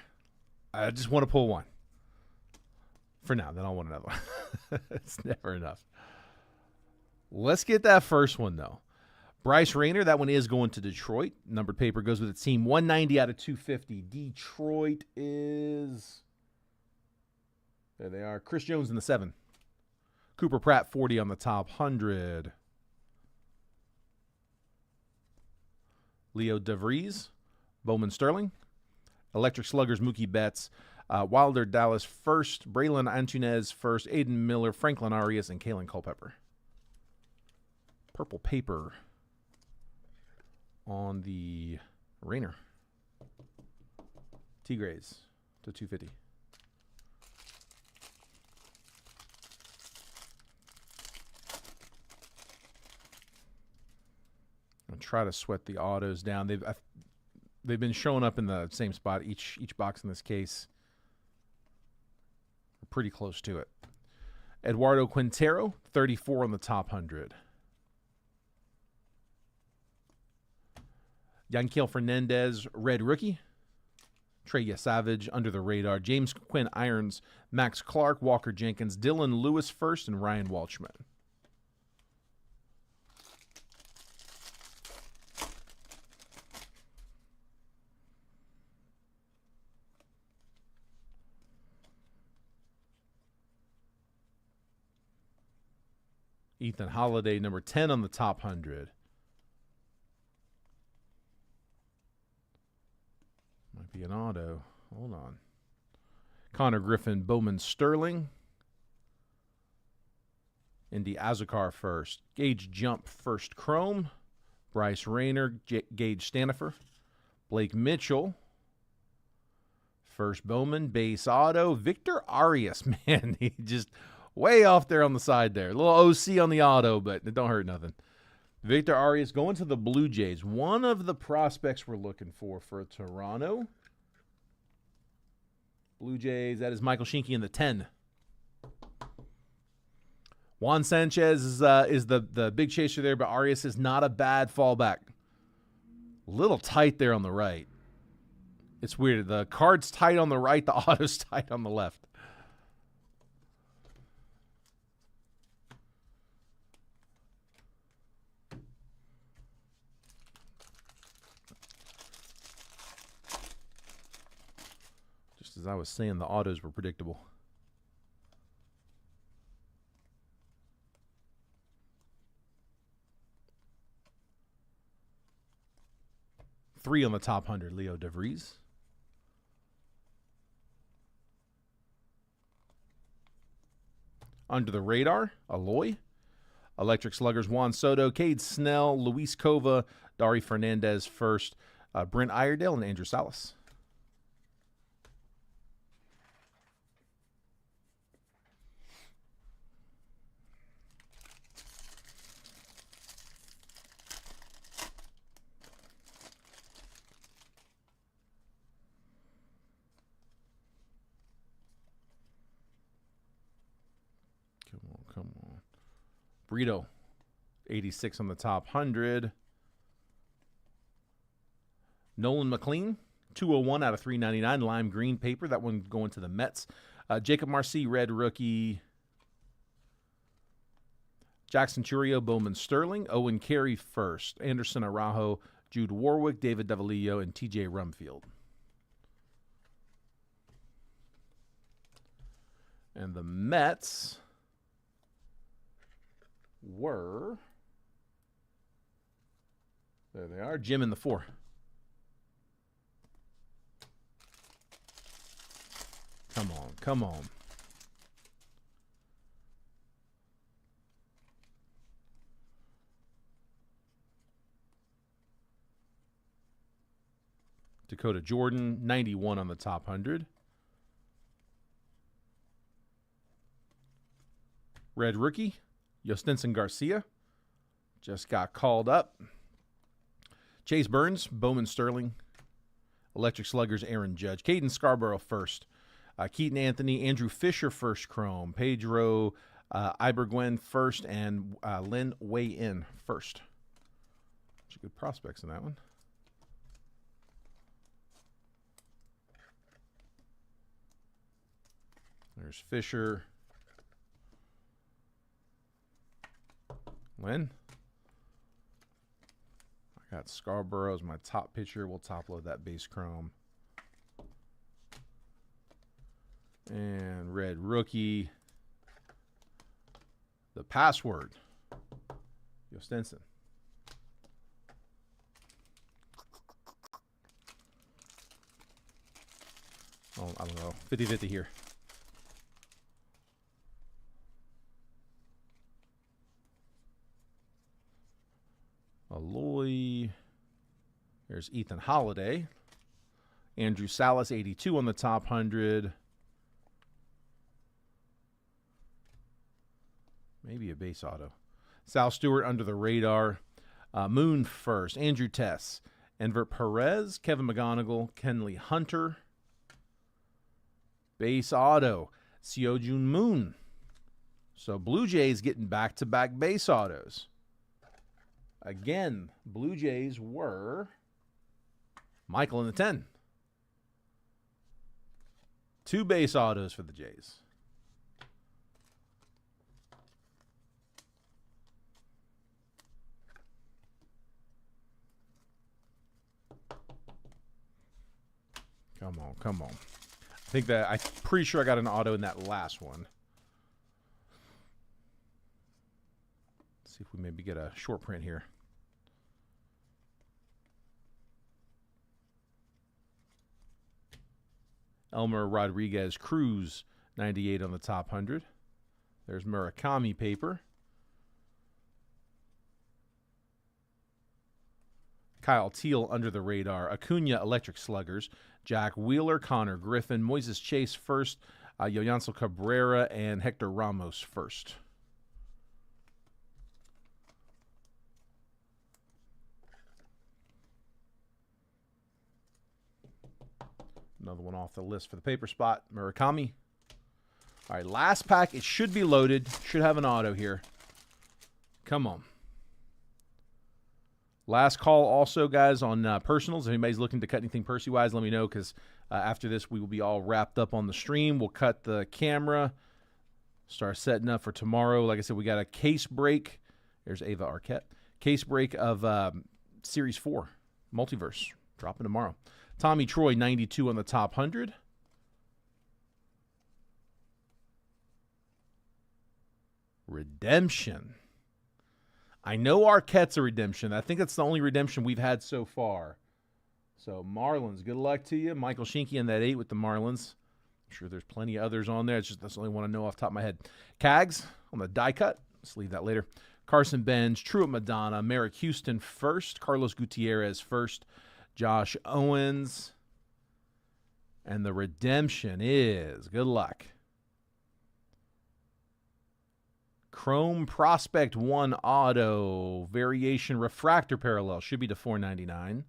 I just want to pull one. For now, then I'll want another one. It's never enough. Let's get that first one, though. Bryce Rayner, that one is going to Detroit. Numbered paper goes with the team. 190 out of 250. Detroit is... There they are. Chris Jones in the 7. Cooper Pratt, 40 on the top 100. Leo DeVries, Bowman Sterling. Electric Sluggers, Mookie Betts. Wilder Dallas first, Braylon Antunez first, Aiden Miller, Franklin Arias, and Kalen Culpepper. Purple paper on the Rainer. Tigres to 250. I'm gonna try to sweat the autos down. They've been showing up in the same spot each box in this case. We're pretty close to it. Eduardo Quintero, 34 on the top 100. Yanquiel Fernandez, red rookie. Trey Savage, under the radar. James Quinn Irons, Max Clark, Walker Jenkins, Dylan Lewis first, and Ryan Walshman. Ethan Holiday, number 10 on the top 100. Might be an auto. Hold on. Connor Griffin, Bowman Sterling. Indy Azukar first. Gage Jump first chrome. Bryce Rayner, Gage Stanifer. Blake Mitchell. First Bowman, base auto. Victor Arias, man, he just way off there on the side there. A little OC on the auto, but it don't hurt nothing. Victor Arias going to the Blue Jays. One of the prospects we're looking for Toronto. Blue Jays, that is Michael Shinke in the 10. Juan Sanchez is the big chaser there, but Arias is not a bad fallback. A little tight there on the right. It's weird. The card's tight on the right, the auto's tight on the left. Just as I was saying, the autos were predictable. Three on the top 100, Leo DeVries. Under the radar, Aloy. Electric Sluggers, Juan Soto, Cade Snell, Luis Cova, Dari Fernandez first, Brent Iredale, and Andrew Salas. Come on. Brito, 86 on the top 100. Nolan McLean, 201 out of 399. Lime green paper. That one going to the Mets. Jacob Marcy, red rookie. Jackson Churio, Bowman Sterling. Owen Carey first. Anderson Araujo, Jude Warwick, David Davalillo, and TJ Rumfield. And the Mets were, there they are, Jim in the 4. Come on, come on. Dakota Jordan, 91 on the top 100. Red rookie, Yostinson Garcia, just got called up. Chase Burns, Bowman Sterling. Electric Sluggers, Aaron Judge. Caden Scarborough first. Keaton Anthony, Andrew Fisher first chrome. Pedro Iberguen first, and Lynn Way In first. Bunch of good prospects in that one. There's Fisher. Lynn. I got Scarborough as my top pitcher. We'll top load that base chrome. And red rookie. The password. Yostinson. Oh, I don't know. 50-50 here. Aloy. There's Ethan Holiday. Andrew Salas, 82 on the top 100. Maybe a base auto. Sal Stewart under the radar. Moon first. Andrew Tess. Enver Perez. Kevin McGonigal. Kenley Hunter. Base auto. Seojun Moon. So Blue Jays getting back-to-back base autos. Again, Blue Jays were Michael in the 10. 2 base autos for the Jays. Come on, come on. I'm pretty sure I got an auto in that last one. Let's see if we maybe get a short print here. Elmer Rodriguez Cruz, 98 on the top 100. There's Murakami paper. Kyle Teal under the radar. Acuna Electric Sluggers. Jack Wheeler, Connor Griffin, Moises Chase first, Yoyanso Cabrera, and Hector Ramos first. Another one off the list for the paper spot, Murakami. All right, last pack. It should be loaded. Should have an auto here. Come on. Last call also, guys, on personals. If anybody's looking to cut anything Percy-wise, let me know, because after this, we will be all wrapped up on the stream. We'll cut the camera, start setting up for tomorrow. Like I said, we got a case break. There's Ava Arquette. Case break of Series 4, Multiverse, dropping tomorrow. Tommy Troy, 92 on the top 100. Redemption. I know Arquette's a redemption. I think that's the only redemption we've had so far. So, Marlins, good luck to you. Michael Shinky in that 8 with the Marlins. I'm sure there's plenty of others on there. It's just that's the only one I know off the top of my head. Cags on the die cut. Let's leave that later. Carson Benz, Truett Madonna, Merrick Houston first, Carlos Gutierrez first, Josh Owens. And the redemption is, good luck, Chrome Prospect 1 Auto Variation Refractor Parallel, should be to $4.99,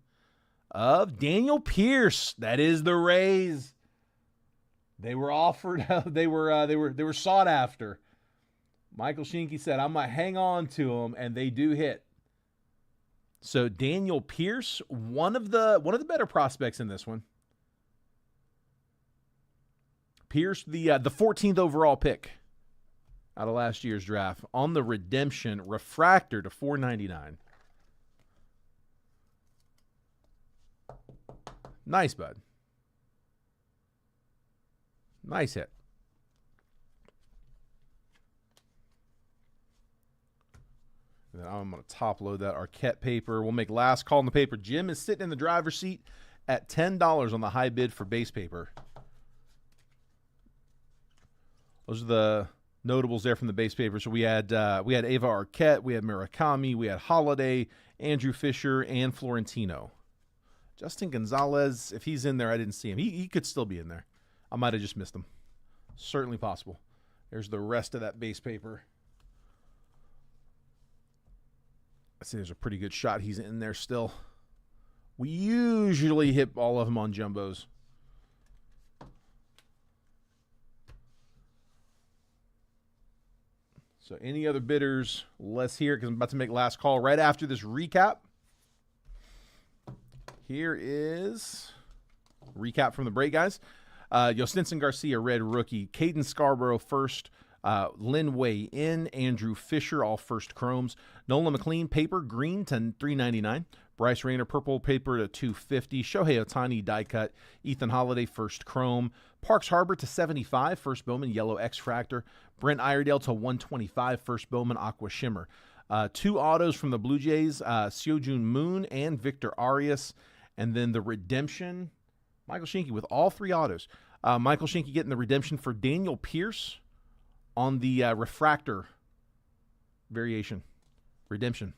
of Daniel Pierce. That is the Rays. They were offered. They were sought after. Michael Shinky said, "I'm gonna hang on to them," and they do hit. So Daniel Pierce, one of the better prospects in this one. Pierce, the 14th overall pick out of last year's draft, on the redemption refractor to $4.99. Nice, bud. Nice hit. And then I'm going to top load that Arquette paper. We'll make last call on the paper. Jim is sitting in the driver's seat at $10 on the high bid for base paper. Those are the notables there from the base paper. So we had Ava Arquette, we had Murakami, we had Holiday, Andrew Fisher, and Florentino. Justin Gonzalez, if he's in there, I didn't see him. He could still be in there. I might have just missed him. Certainly possible. There's the rest of that base paper. I see there's a pretty good shot he's in there still. We usually hit all of them on jumbos. So any other bidders, let's hear, because I'm about to make last call right after this recap. Here is recap from the break, guys. Yostinson Garcia, red rookie. Caden Scarborough, first. Lin Wei in. Andrew Fisher, all first chromes. Nolan McLean, paper, green to $3.99. Bryce Rayner, purple paper to $2.50. Shohei Ohtani, die cut. Ethan Holiday, first chrome. Parks Harbor to $75, first Bowman, yellow X-Fractor. Brent Iredale to $125, first Bowman, aqua shimmer. 2 autos from the Blue Jays, Seojun Moon and Victor Arias. And then the redemption, Michael Shinky with all 3 autos. Michael Shinky getting the redemption for Daniel Pierce on the refractor variation. Redemption.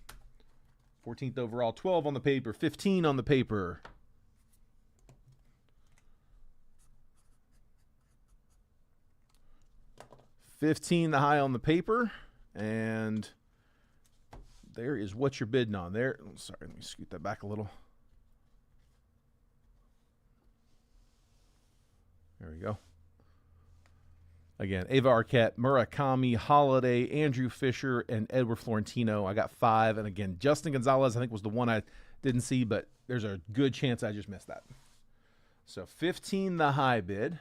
14th overall, 12 on the paper, 15 on the paper. $15 the high on the paper, and there is what you're bidding on there. Sorry, let me scoot that back a little. There we go. Again, Ava Arquette, Murakami, Holiday, Andrew Fisher, and Edward Florentino. I got 5. And again, Justin Gonzalez, I think, was the one I didn't see, but there's a good chance I just missed that. So 15 the high bid.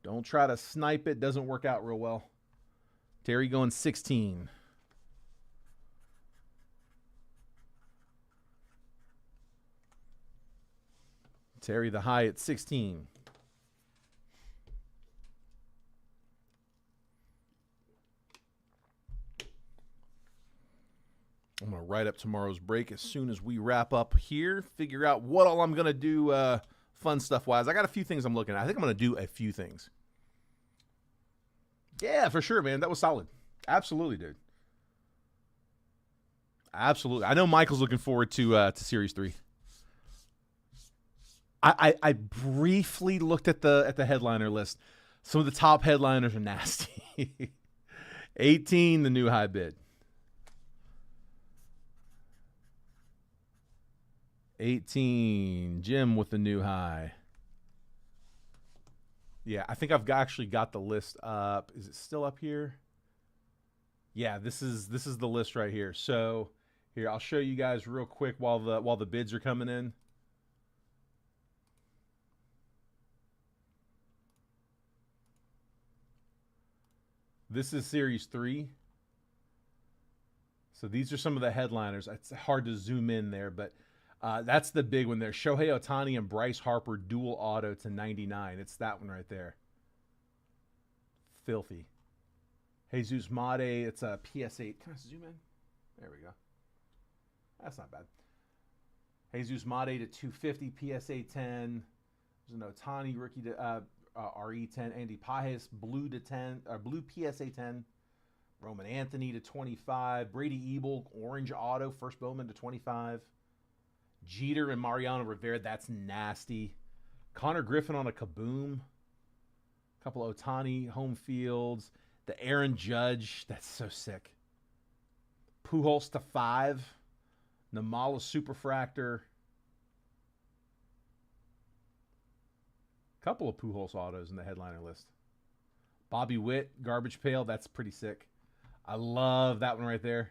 Don't try to snipe it. Doesn't work out real well. Terry going 16. Terry the high at 16. I'm going to write up tomorrow's break as soon as we wrap up here. Figure out what all I'm going to do fun stuff-wise. I got a few things I'm looking at. I think I'm going to do a few things. Yeah, for sure, man. That was solid. Absolutely, dude. Absolutely. I know Michael's looking forward to Series 3. I briefly looked at the headliner list. Some of the top headliners are nasty. 18, the new high bid. 18, Jim with the new high. Yeah, I think I've actually got the list up. Is it still up here? Yeah, this is the list right here. So here, I'll show you guys real quick while the bids are coming in. This is Series 3. So these are some of the headliners. It's hard to zoom in there, but that's the big one there. Shohei Ohtani and Bryce Harper dual auto to 99. It's that one right there. Filthy. Jesus Mate, it's a PS8. Can I zoom in? There we go. That's not bad. Jesus Mate to 250, PSA 10. There's an Ohtani rookie to RE10. Andy Pajes, blue to 10, blue PSA 10. Roman Anthony to 25. Brady Ebel, orange auto, first Bowman to 25. Jeter and Mariano Rivera, that's nasty. Connor Griffin on a Kaboom. A couple of Ohtani home fields. The Aaron Judge, that's so sick. Pujols to 5. Namala Superfractor. Couple of Pujols autos in the headliner list. Bobby Witt, Garbage Pail, that's pretty sick. I love that one right there.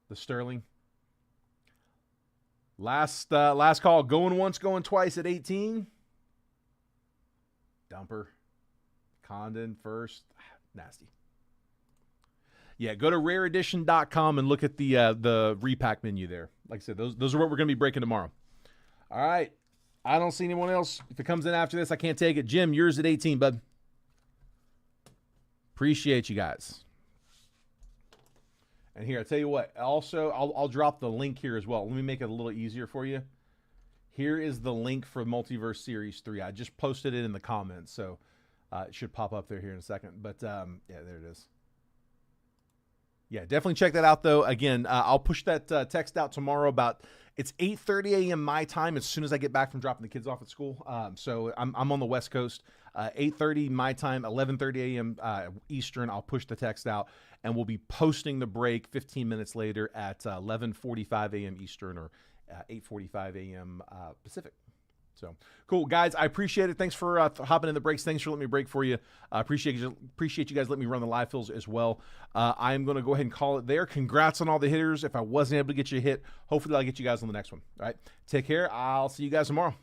The Sterling. Last call. Going once, going twice at 18. Dumper. Condon first. Nasty. Yeah, go to rareedition.com and look at the repack menu there. Like I said, those are what we're going to be breaking tomorrow. All right. I don't see anyone else. If it comes in after this, I can't take it. Jim, yours at 18, bud. Appreciate you guys. And here, I'll tell you what. Also, I'll drop the link here as well. Let me make it a little easier for you. Here is the link for Multiverse Series 3. I just posted it in the comments, so it should pop up there here in a second. But, yeah, there it is. Yeah, definitely check that out, though. Again, I'll push that text out tomorrow about, it's 8:30 a.m. my time as soon as I get back from dropping the kids off at school. So I'm on the West Coast. 8:30 my time, 11:30 a.m. Eastern. I'll push the text out, and we'll be posting the break 15 minutes later at 11:45 a.m. Eastern or 8:45 a.m. Pacific. So cool, guys. I appreciate it. Thanks for hopping in the breaks. Thanks for letting me break for you. I appreciate you guys letting me run the live fills as well. I'm going to go ahead and call it there. Congrats on all the hitters. If I wasn't able to get you a hit, hopefully I'll get you guys on the next one. All right. Take care. I'll see you guys tomorrow.